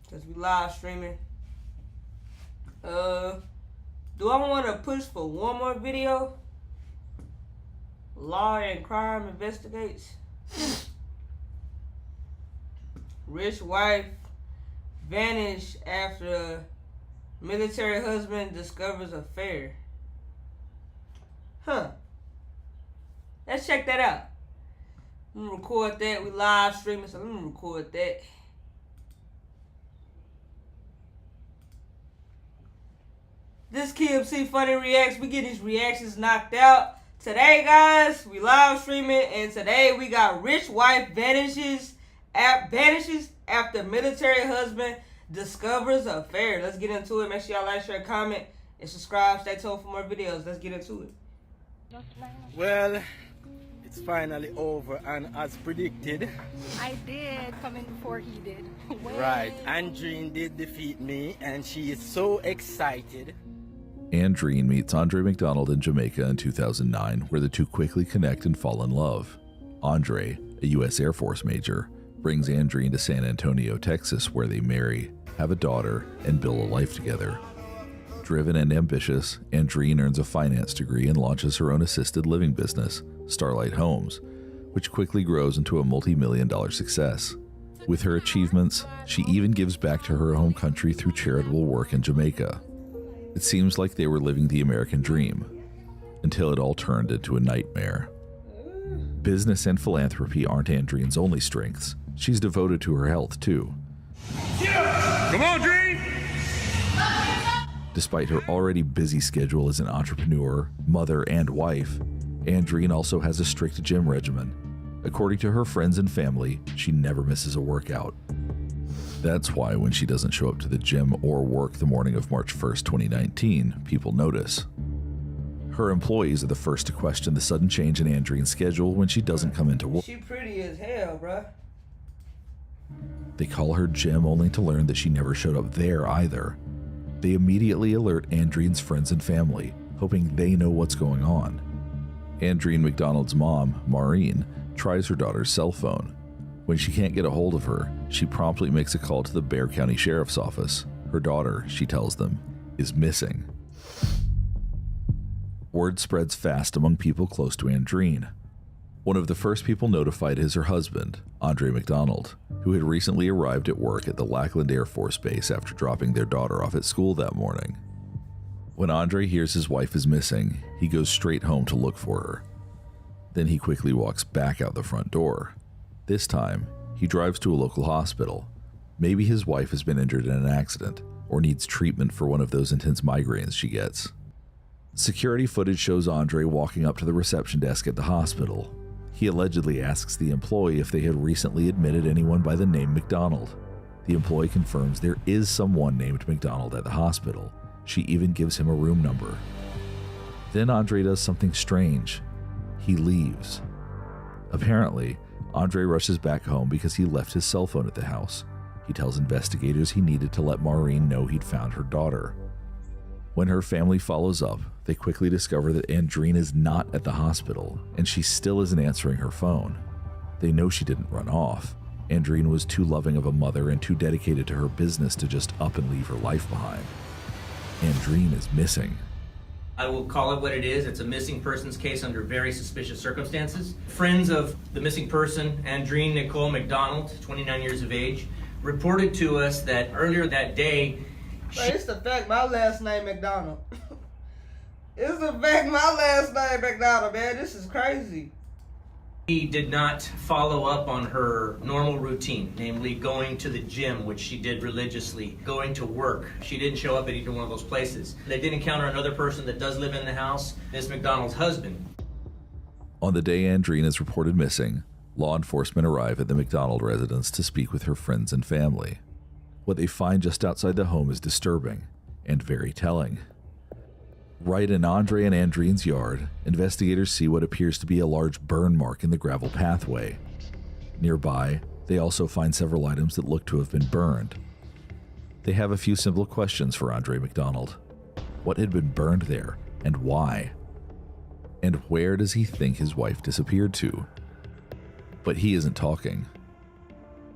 because we live streaming. Do I want to push for one more video? Law and Crime investigates. Rich wife vanished after military husband discovers affair. Let's check that out. Let me record that. We live streaming, so let me record that. This Keymc Funny Reacts. We get these reactions knocked out. Today, guys, we live streaming, and today we got rich wife vanishes after military husband discovers affair. Let's get into it. Make sure y'all like, share, comment, and subscribe. Stay tuned for more videos. Let's get into it. Well, it's finally over, and as predicted, I did come in before he did. right, Andreen did defeat me, and she is so excited. Andreen meets Andre McDonald in Jamaica in 2009, where the two quickly connect and fall in love. Andre, a U.S. Air Force major, brings Andreen to San Antonio, Texas, where they marry, have a daughter, and build a life together. Driven and ambitious, Andreen earns a finance degree and launches her own assisted living business, Starlight Homes, which quickly grows into a multi-million-dollar success. With her achievements, she even gives back to her home country through charitable work in Jamaica. It seems like they were living the American dream, until it all turned into a nightmare. Business and philanthropy aren't Andreen's only strengths. She's devoted to her health, too. Come on, Dream! Despite her already busy schedule as an entrepreneur, mother, and wife, Andreen also has a strict gym regimen. According to her friends and family, she never misses a workout. That's why when she doesn't show up to the gym or work the morning of March 1st, 2019, people notice. Her employees are the first to question the sudden change in Andreen's schedule when she doesn't come into work. She pretty as hell, bruh. They call her Jim only to learn that she never showed up there either. They immediately alert Andreen's friends and family, hoping they know what's going on. Andreen McDonald's mom, Maureen, tries her daughter's cell phone. When she can't get a hold of her, she promptly makes a call to the Bexar County Sheriff's Office. Her daughter, she tells them, is missing. Word spreads fast among people close to Andreen. One of the first people notified is her husband, Andre McDonald, who had recently arrived at work at the Lackland Air Force Base after dropping their daughter off at school that morning. When Andre hears his wife is missing, he goes straight home to look for her. Then he quickly walks back out the front door. This time, he drives to a local hospital. Maybe his wife has been injured in an accident or needs treatment for one of those intense migraines she gets. Security footage shows Andre walking up to the reception desk at the hospital. He allegedly asks the employee if they had recently admitted anyone by the name McDonald. The employee confirms there is someone named McDonald at the hospital. She even gives him a room number. Then Andre does something strange. He leaves. Apparently, Andre rushes back home because he left his cell phone at the house. He tells investigators he needed to let Maureen know he'd found her daughter. When her family follows up, they quickly discover that Andreen is not at the hospital, and she still isn't answering her phone. They know she didn't run off. Andreen was too loving of a mother and too dedicated to her business to just up and leave her life behind. Andreen is missing. I will call it what it is. It's a missing persons case under very suspicious circumstances. Friends of the missing person, Andreen Nicole McDonald, 29 years of age, reported to us that earlier that day... It's the fact my last name McDonald. It's the fact my last name McDonald, man. This is crazy. She did not follow up on her normal routine, namely going to the gym, which she did religiously, going to work. She didn't show up at either one of those places. They did encounter another person that does live in the house, Ms. McDonald's husband. On the day Andreen is reported missing, law enforcement arrive at the McDonald residence to speak with her friends and family. What they find just outside the home is disturbing and very telling. Right in Andre and Andreen's yard, investigators see what appears to be a large burn mark in the gravel pathway. Nearby, they also find several items that look to have been burned. They have a few simple questions for Andre McDonald. What had been burned there, and why? And where does he think his wife disappeared to? But he isn't talking.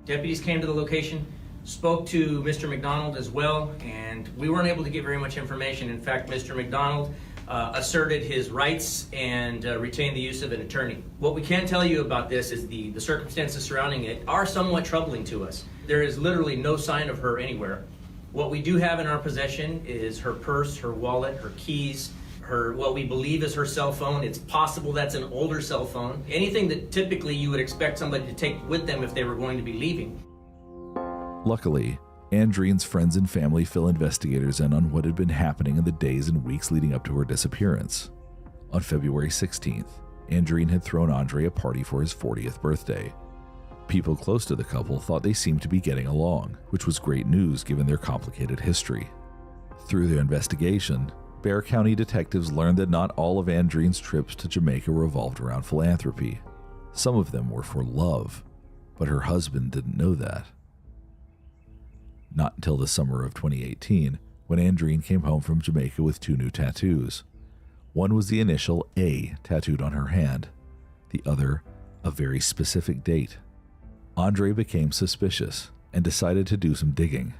Deputies came to the location, spoke to Mr. McDonald as well, and we weren't able to get very much information. In fact, Mr. McDonald asserted his rights and retained the use of an attorney. What we can tell you about this is the circumstances surrounding it are somewhat troubling to us. There is literally no sign of her anywhere. What we do have in our possession is her purse, her wallet, her keys, what we believe is her cell phone. It's possible that's an older cell phone. Anything that typically you would expect somebody to take with them if they were going to be leaving. Luckily, Andrine's friends and family fill investigators in on what had been happening in the days and weeks leading up to her disappearance. On February 16th, Andrine had thrown Andre a party for his 40th birthday. People close to the couple thought they seemed to be getting along, which was great news given their complicated history. Through their investigation, Bexar County detectives learned that not all of Andrine's trips to Jamaica revolved around philanthropy. Some of them were for love, but her husband didn't know that. Not until the summer of 2018, when Andrine came home from Jamaica with 2 new tattoos. One was the initial A tattooed on her hand, the other a very specific date. Andre became suspicious and decided to do some digging.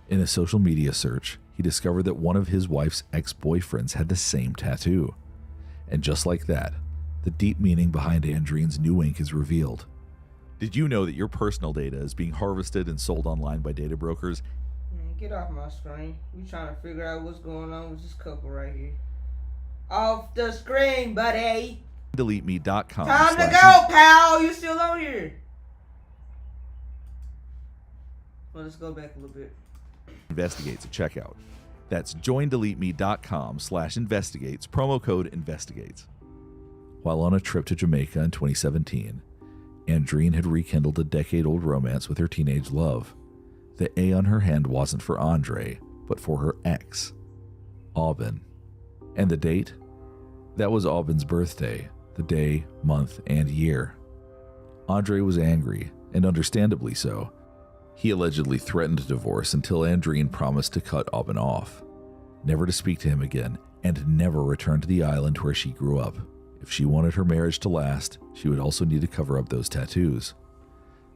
In a social media search, he discovered that one of his wife's ex-boyfriends had the same tattoo. And just like that, the deep meaning behind Andrine's new ink is revealed. Did you know that your personal data is being harvested and sold online by data brokers? Get off my screen. We trying to figure out what's going on with this couple right here. Off the screen, buddy. DeleteMe.com. Time to go, pal. You still on here? Well, let's go back a little bit. Investigates at checkout. That's joindeleteme.com/investigates, promo code investigates. While on a trip to Jamaica in 2017, Andrine had rekindled a decade-old romance with her teenage love. The A on her hand wasn't for Andre, but for her ex, Aubin. And the date? That was Aubin's birthday, the day, month, and year. Andre was angry, and understandably so. He allegedly threatened a divorce until Andrine promised to cut Aubin off, never to speak to him again, and never return to the island where she grew up. If she wanted her marriage to last, she would also need to cover up those tattoos.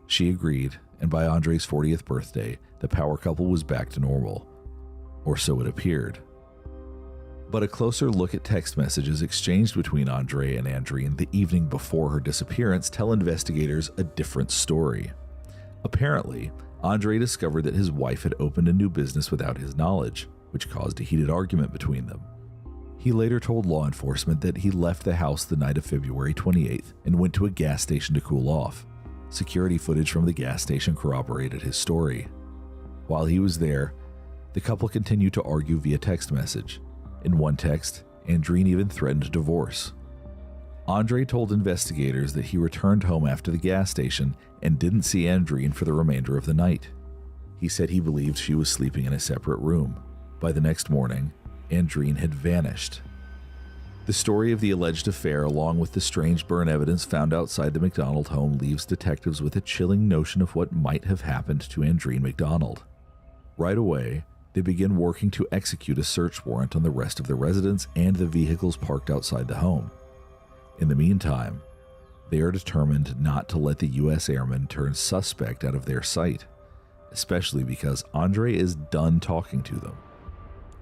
She agreed, and by Andre's 40th birthday, the power couple was back to normal. Or so it appeared. But a closer look at text messages exchanged between Andre and Andrine the evening before her disappearance tell investigators a different story. Apparently, Andre discovered that his wife had opened a new business without his knowledge, which caused a heated argument between them. He later told law enforcement that he left the house the night of February 28th and went to a gas station to cool off. Security footage from the gas station corroborated his story. While he was there, the couple continued to argue via text message. In one text, Andrine even threatened divorce. Andre told investigators that he returned home after the gas station and didn't see Andrine for the remainder of the night. He said he believed she was sleeping in a separate room. By the next morning, Andrine had vanished. The story of the alleged affair, along with the strange burn evidence found outside the McDonald home, leaves detectives with a chilling notion of what might have happened to Andrine McDonald. Right away, they begin working to execute a search warrant on the rest of the residents and the vehicles parked outside the home. In the meantime, they are determined not to let the U.S. airmen turn suspect out of their sight, especially because Andre is done talking to them.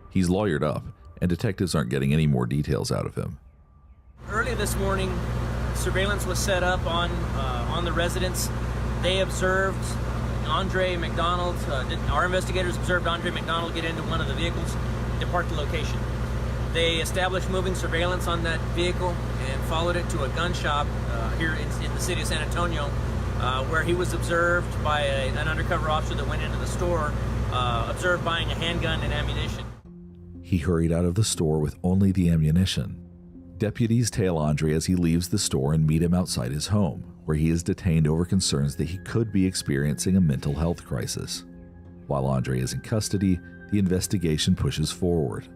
He's lawyered up, and detectives aren't getting any more details out of him. Early this morning, surveillance was set up on the residence. They observed Andre McDonald, our investigators observed Andre McDonald get into one of the vehicles, depart the location. They established moving surveillance on that vehicle and followed it to a gun shop here in the city of San Antonio, where he was observed by an undercover officer that went into the store, observed buying a handgun and ammunition. He hurried out of the store with only the ammunition. Deputies tail Andre as he leaves the store and meet him outside his home, where he is detained over concerns that he could be experiencing a mental health crisis. While Andre is in custody, the investigation pushes forward.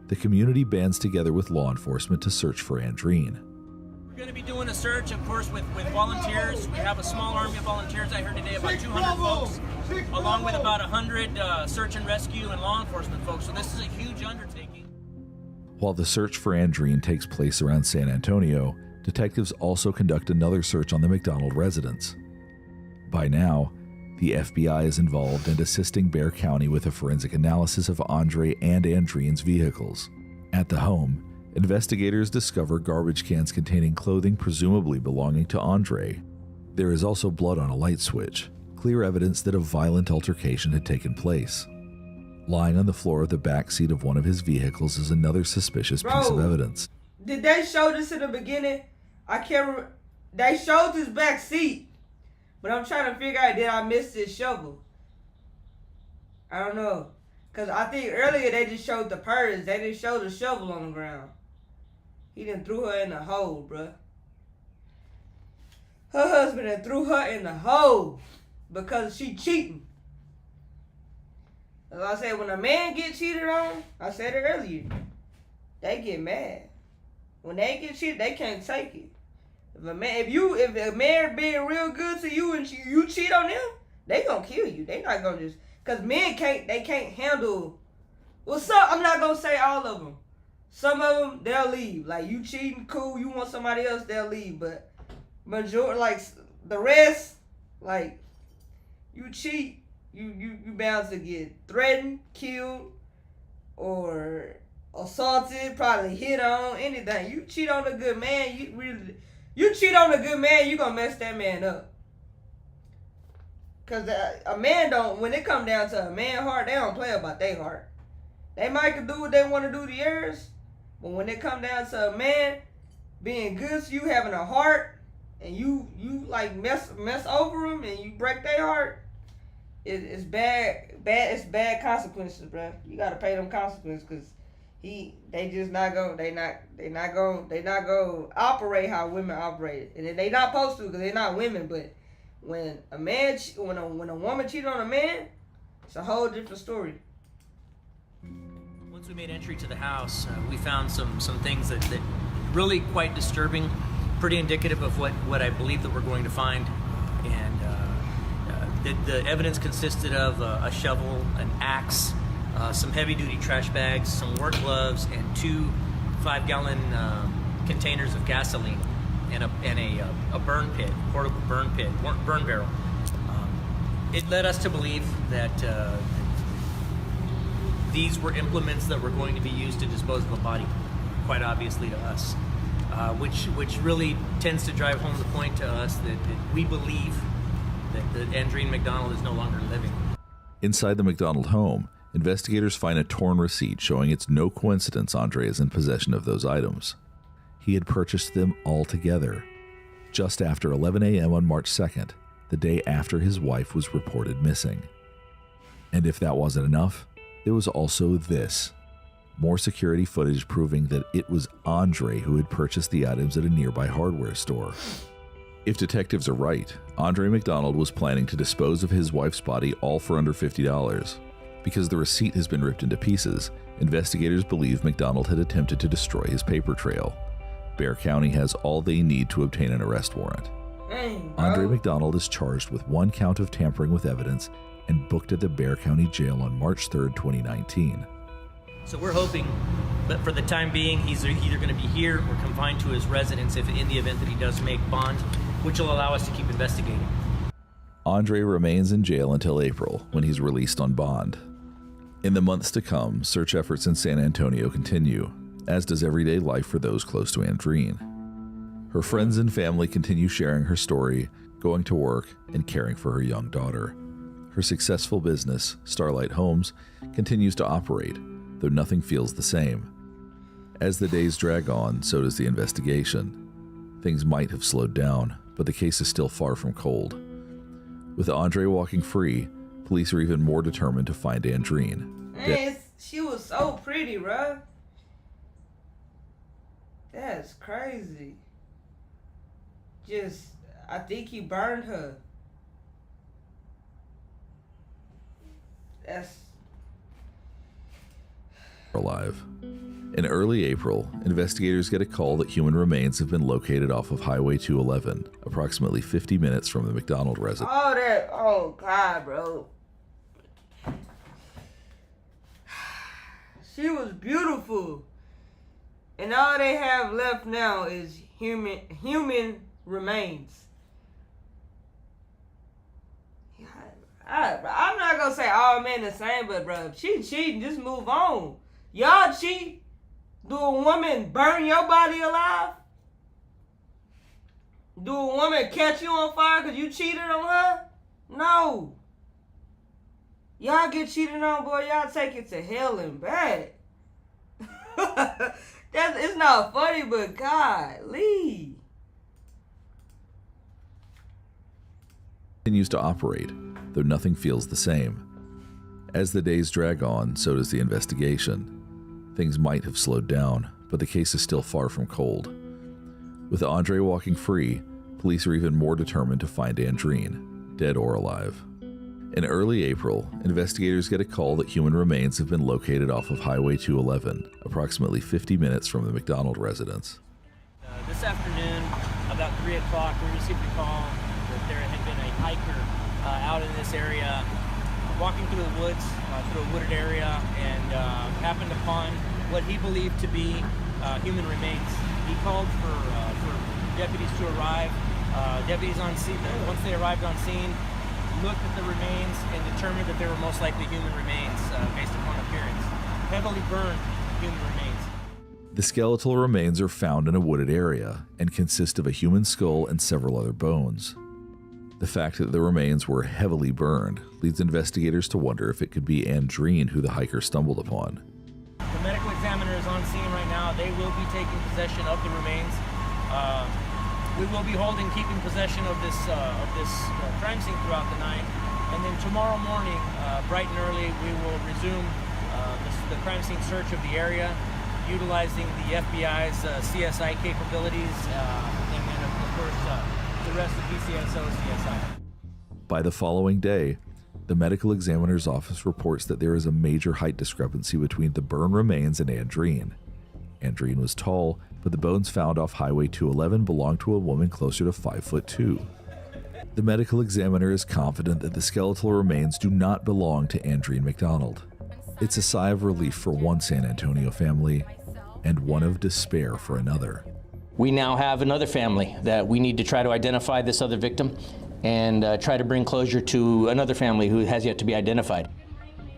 The community bands together with law enforcement to search for Andrine. We're going to be doing a search, of course, with volunteers. We have a small army of volunteers. I heard today about 200 folks, along with about 100 search and rescue and law enforcement folks. So this is a huge undertaking. While the search for Andrine takes place around San Antonio, detectives also conduct another search on the McDonald residence. By now, the FBI is involved and assisting Bexar County with a forensic analysis of Andre and Andrine's vehicles. At the home, investigators discover garbage cans containing clothing presumably belonging to Andre. There is also blood on a light switch, clear evidence that a violent altercation had taken place. Lying on the floor of the back seat of one of his vehicles is another suspicious piece of evidence. Did they show this in the beginning? I can't remember. They showed this back seat, but I'm trying to figure out, did I miss this shovel? I don't know. Because I think earlier they just showed the purse. They didn't show the shovel on the ground. He done threw her in the hole, bruh. Her husband done threw her in the hole because she cheating. As I said, when a man get cheated on, I said it earlier, they get mad. When they get cheated, they can't take it. If a man being real good to you and you cheat on them, they gonna kill you. They not gonna just, cause men can't handle. Well, I'm not gonna say all of them. Some of them they'll leave. Like, you cheating, cool. You want somebody else, they'll leave. But majority, like the rest, like you cheat. You bound to get threatened, killed, or assaulted, probably hit on, anything. You cheat on a good man, you cheat on a good man, you gonna mess that man up. Cause a man don't, when it come down to a man heart, they don't play about their heart. They might do what they want to do to yours, but when it come down to a man being good to you, having a heart, and you like mess over them and you break their heart, it's bad. It's bad consequences, bro. You gotta pay them consequences, cause they not gonna operate how women operate, and they not supposed to, cause they're not women. But when a woman cheat on a man, it's a whole different story. Once we made entry to the house, we found some things that really quite disturbing, pretty indicative of what I believe that we're going to find. And the evidence consisted of a shovel, an axe, some heavy-duty trash bags, some work gloves, and 2 5-gallon containers of gasoline, and a burn pit, portable burn pit, burn barrel. It led us to believe that these were implements that were going to be used to dispose of a body, quite obviously to us, which really tends to drive home the point to us that we believe that Andreen McDonald is no longer living. Inside the McDonald home, investigators find a torn receipt showing it's no coincidence Andre is in possession of those items. He had purchased them all together, just after 11 a.m. on March 2nd, the day after his wife was reported missing. And if that wasn't enough, there was also this. More security footage proving that it was Andre who had purchased the items at a nearby hardware store. If detectives are right, Andre McDonald was planning to dispose of his wife's body all for under $50. Because the receipt has been ripped into pieces, investigators believe McDonald had attempted to destroy his paper trail. Bexar County has all they need to obtain an arrest warrant. Andre McDonald is charged with 1 count of tampering with evidence and booked at the Bexar County Jail on March 3rd, 2019. So we're hoping that for the time being, he's either going to be here or confined to his residence if in the event that he does make bond, which will allow us to keep investigating. Andre remains in jail until April, when he's released on bond. In the months to come, search efforts in San Antonio continue, as does everyday life for those close to Andreen. Her friends and family continue sharing her story, going to work, and caring for her young daughter. Her successful business, Starlight Homes, continues to operate, though nothing feels the same. As the days drag on, so does the investigation. Things might have slowed down, but the case is still far from cold. With Andre walking free, police are even more determined to find Andreen. Man, she was so pretty, bruh. That's crazy. I think he burned her. That's alive. In early April, investigators get a call that human remains have been located off of Highway 211, approximately 50 minutes from the McDonald residence. Oh God, bro. She was beautiful. And all they have left now is human remains. I'm not gonna say all men the same, but bro, she cheating, just move on. Y'all cheat? Do a woman burn your body alive? Do a woman catch you on fire because you cheated on her? No. Y'all get cheated on, boy, y'all take it to hell and back. It's not funny, but golly. Continues to operate, though nothing feels the same. As the days drag on, so does the investigation. Things might have slowed down, but the case is still far from cold. With Andre walking free, police are even more determined to find Andreen, dead or alive. In early April, investigators get a call that human remains have been located off of Highway 211, approximately 50 minutes from the McDonald residence. This afternoon, about 3 o'clock, we received a call that there had been a hiker out in this area, walking through the woods, through a wooded area, and happened upon what he believed to be human remains. He called for deputies to arrive. Deputies on scene, once they arrived on scene, looked at the remains and determined that they were most likely human remains based upon appearance. Heavily burned human remains. The skeletal remains are found in a wooded area and consist of a human skull and several other bones. The fact that the remains were heavily burned leads investigators to wonder if it could be Andreen who the hiker stumbled upon. The medical examiner is on scene right now. They will be taking possession of the remains. We will be keeping possession of this crime scene throughout the night, and then tomorrow morning, bright and early, we will resume the crime scene search of the area, utilizing the FBI's CSI capabilities, and then of course the rest of PCSO CSI. By the following day, the medical examiner's office reports that there is a major height discrepancy between the burned remains and Andreen. Andreen was tall, but the bones found off Highway 211 belonged to a woman closer to 5'2". The medical examiner is confident that the skeletal remains do not belong to Andreen McDonald. It's a sigh of relief for one San Antonio family, and one of despair for another. We now have another family that we need to try to identify this other victim and try to bring closure to another family who has yet to be identified.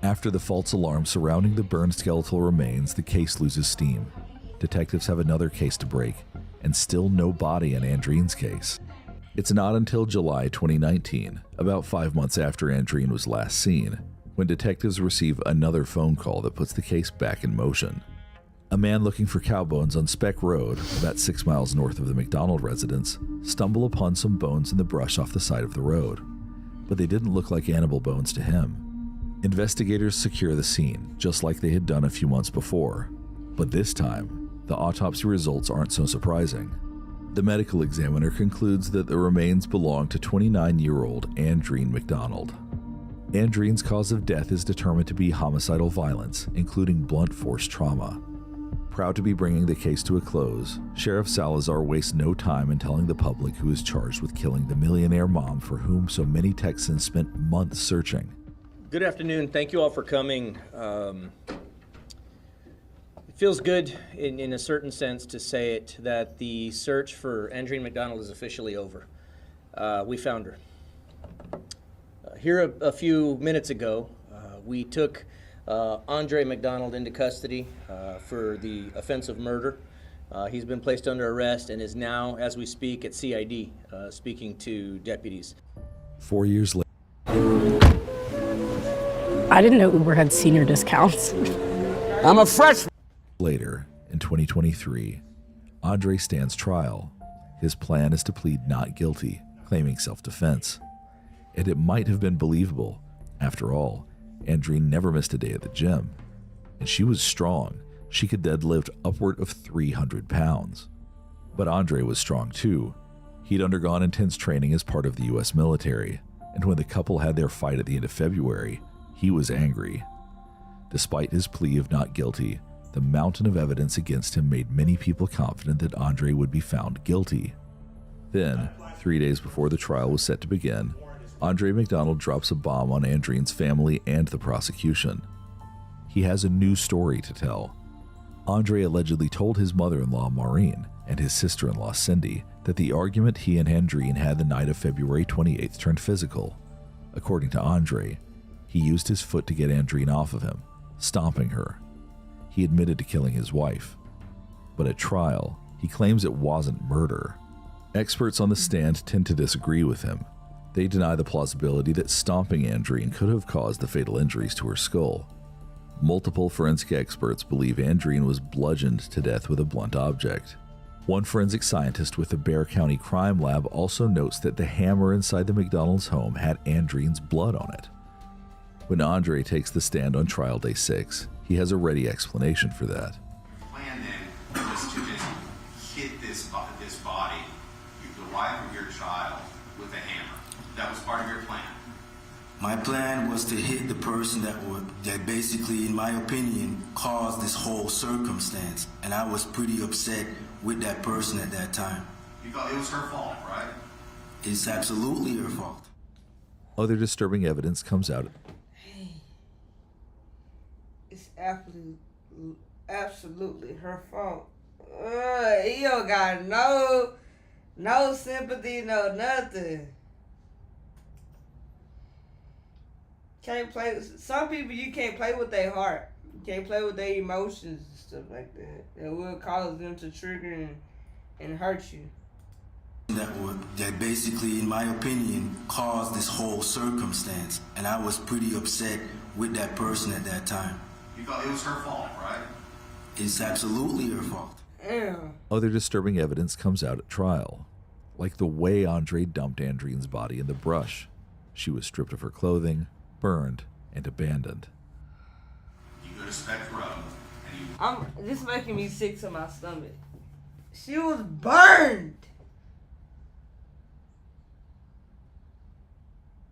After the false alarm surrounding the burned skeletal remains, the case loses steam. Detectives have another case to break, and still no body in Andreen's case. It's not until July 2019, about 5 months after Andreen was last seen, when detectives receive another phone call that puts the case back in motion. A man looking for cow bones on Speck Road, about 6 miles north of the McDonald residence, stumbled upon some bones in the brush off the side of the road, but they didn't look like animal bones to him. Investigators secure the scene, just like they had done a few months before, but this time, the autopsy results aren't so surprising. The medical examiner concludes that the remains belong to 29-year-old Andreen McDonald. Andreen's cause of death is determined to be homicidal violence, including blunt force trauma. Proud to be bringing the case to a close, Sheriff Salazar wastes no time in telling the public who is charged with killing the millionaire mom for whom so many Texans spent months searching. Good afternoon. Thank you all for coming. It feels good in a certain sense to say it, that the search for Andreen McDonald is officially over. We found her. Here a few minutes ago, we took Andre McDonald into custody for the offense of murder. He's been placed under arrest and is now, as we speak, at CID, speaking to deputies. 4 years later. I didn't know Uber had senior discounts. I'm a freshman. Later, in 2023, Andre stands trial. His plan is to plead not guilty, claiming self-defense. And it might have been believable. After all, Andreen never missed a day at the gym. And she was strong. She could deadlift upward of 300 pounds. But Andre was strong too. He'd undergone intense training as part of the U.S. military, and when the couple had their fight at the end of February, he was angry. Despite his plea of not guilty, the mountain of evidence against him made many people confident that Andre would be found guilty. Then, 3 days before the trial was set to begin, Andre McDonald drops a bomb on Andreen's family and the prosecution. He has a new story to tell. Andre allegedly told his mother-in-law Maureen and his sister-in-law Cindy that the argument he and Andreen had the night of February 28th turned physical. According to Andre, he used his foot to get Andreen off of him, stomping her. He admitted to killing his wife. But at trial, he claims it wasn't murder. Experts on the stand tend to disagree with him. They deny the plausibility that stomping Andreen could have caused the fatal injuries to her skull. Multiple forensic experts believe Andreen was bludgeoned to death with a blunt object. One forensic scientist with the Bexar County Crime Lab also notes that the hammer inside the McDonald's home had Andreen's blood on it. When Andre takes the stand on trial day 6, he has a ready explanation for that. Plan then was to just hit this body, the wife of your child, with a hammer. That was part of your plan. My plan was to hit the person that basically, in my opinion, caused this whole circumstance. And I was pretty upset with that person at that time. You thought it was her fault, right? It's absolutely her fault. Other disturbing evidence comes out. It's absolutely her fault. He don't got no sympathy, no nothing. Can't play. Some people you can't play with their heart. You can't play with their emotions and stuff like that. That will cause them to trigger and hurt you. That basically, in my opinion, caused this whole circumstance. And I was pretty upset with that person at that time. You thought it was her fault, right? It's absolutely her fault. Yeah. Other disturbing evidence comes out at trial, like the way Andre dumped Andreen's body in the brush. She was stripped of her clothing, burned, and abandoned. You go to Spec Road, and this making me sick to my stomach. She was burned.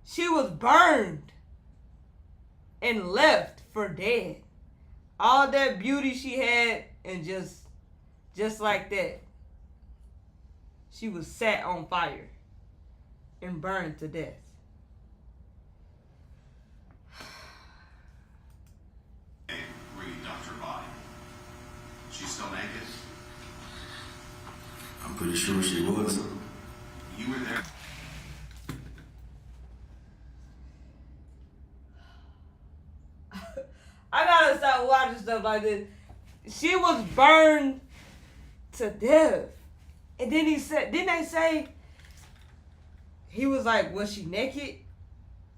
She was burned and left for dead. All that beauty she had, and just like that, she was set on fire and burned to death. where you dumped her body. She's still naked? I'm pretty sure she was. You were there. I gotta stop watching stuff like this. She was burned to death. And then didn't they say, he was like, was she naked?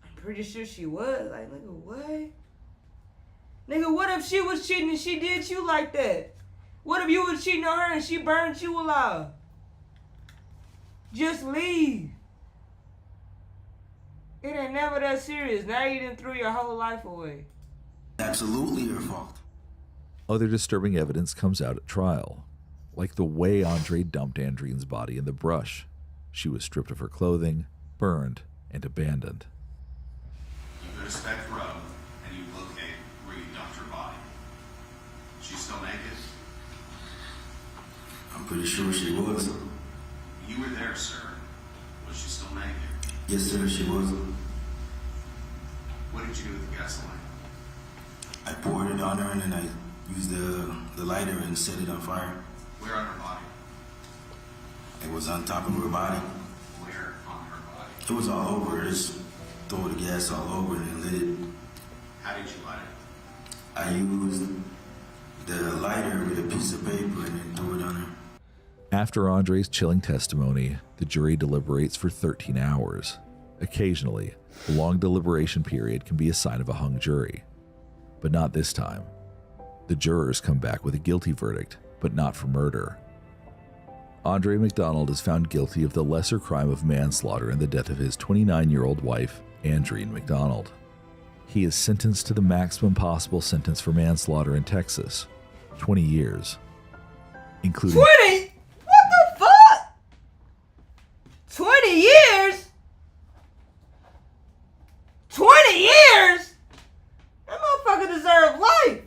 I'm pretty sure she was. Like, nigga, what? Nigga, what if she was cheating and she did you like that? What if you was cheating on her and she burned you alive? Just leave. It ain't never that serious. Now you done threw your whole life away. Absolutely your fault. Other disturbing evidence comes out at trial, like the way Andre dumped Andreen's body in the brush. She was stripped of her clothing, burned, and abandoned. You go to Spec Road, and you locate where you dumped her body. She's still naked? I'm pretty sure she was. You were there, sir. Was she still naked? Yes, sir, she was. What did you do with the gasoline? I poured it on her and then I used the lighter and set it on fire. Where on her body? It was on top of her body. Where on her body? It was all over. Just throw the gas all over and then lit it. How did you light it? I used the lighter with a piece of paper and then threw it on her. After Andre's chilling testimony, the jury deliberates for 13 hours. Occasionally, a long deliberation period can be a sign of a hung jury. But not this time. The jurors come back with a guilty verdict, but not for murder. Andre McDonald is found guilty of the lesser crime of manslaughter in the death of his 29-year-old wife, Andreen McDonald. He is sentenced to the maximum possible sentence for manslaughter in Texas, 20 years, including 20? What the fuck? 20 years? 20 years? That motherfucker deserved life.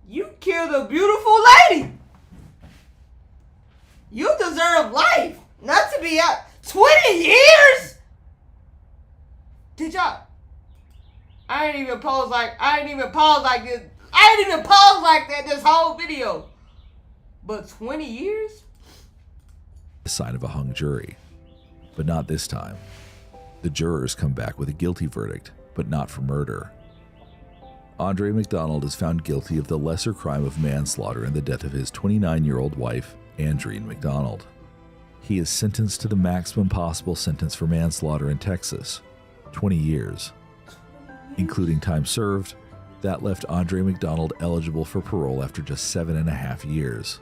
You killed a beautiful lady. You deserve life. Not to be out. 20 years? Did y'all? I ain't even pause like this. I ain't even pause like that this whole video. But 20 years? a sign of a hung jury. But not this time. The jurors come back with a guilty verdict, but not for murder. Andre McDonald is found guilty of the lesser crime of manslaughter in the death of his 29-year-old wife, Andreen McDonald. He is sentenced to the maximum possible sentence for manslaughter in Texas, 20 years, including time served. That left Andre McDonald eligible for parole after just 7.5 years.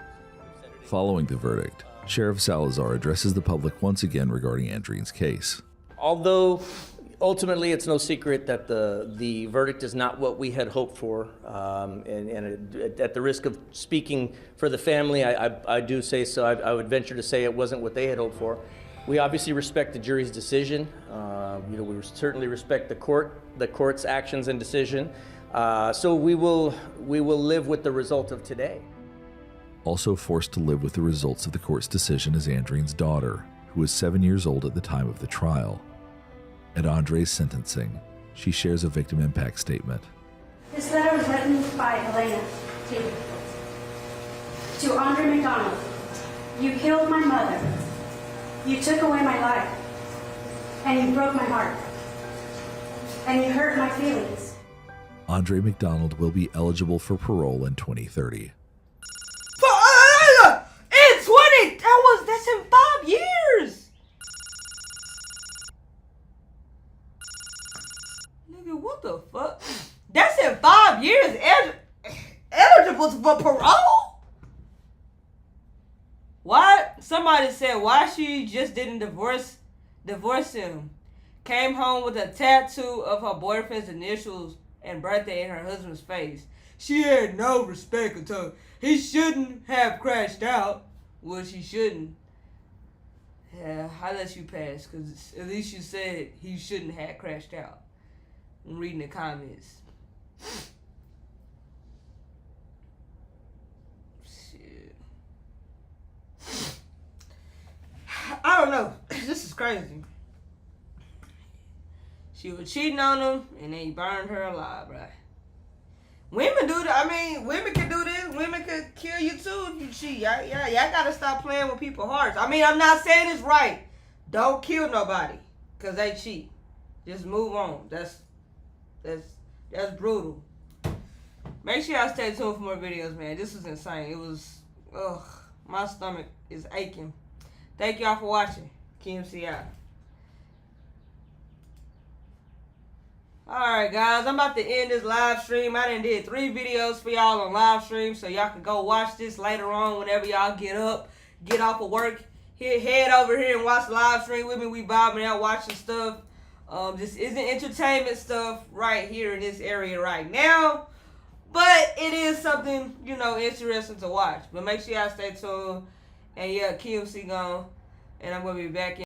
Following the verdict, Sheriff Salazar addresses the public once again regarding Andrine's case. Although ultimately it's no secret that the verdict is not what we had hoped for, and at the risk of speaking for the family, I do say so. I would venture to say it wasn't what they had hoped for. We obviously respect the jury's decision. We certainly respect the court's actions and decision. So we will live with the result of today. Also forced to live with the results of the court's decision is Andrine's daughter, who was 7 years old at the time of the trial. At Andre's sentencing, she shares a victim impact statement. This letter was written by Elena to Andre McDonald. You killed my mother. You took away my life. And you broke my heart. And you hurt my feelings. Andre McDonald will be eligible for parole in 2030. That's in 5 years. Nigga, what the fuck? That's in 5 years. Eligible for parole? Why? Somebody said why she just didn't divorce him. Came home with a tattoo of her boyfriend's initials and birthday in her husband's face. She had no respect until he shouldn't have crashed out. Well, she shouldn't. Yeah, I let you pass, because at least you said he shouldn't have crashed out. I'm reading the comments. Shit. I don't know. This is crazy. She was cheating on him, and then he burned her alive, right? Women do that. I mean, women can do this. Women could kill you too if you cheat. Y'all gotta stop playing with people's hearts. I mean, I'm not saying it's right. Don't kill nobody because they cheat. Just move on. That's brutal. Make sure y'all stay tuned for more videos, man. This was insane. It was, my stomach is aching. Thank y'all for watching. Keymc out. Alright guys, I'm about to end this live stream. I done did 3 videos for y'all on live stream, so y'all can go watch this later on whenever y'all get up, get off of work. Head over here and watch the live stream with me. We bobbing out watching stuff. This isn't entertainment stuff right here in this area right now, but it is something, interesting to watch. But make sure y'all stay tuned. And yeah, Keymc gone, and I'm going to be back in.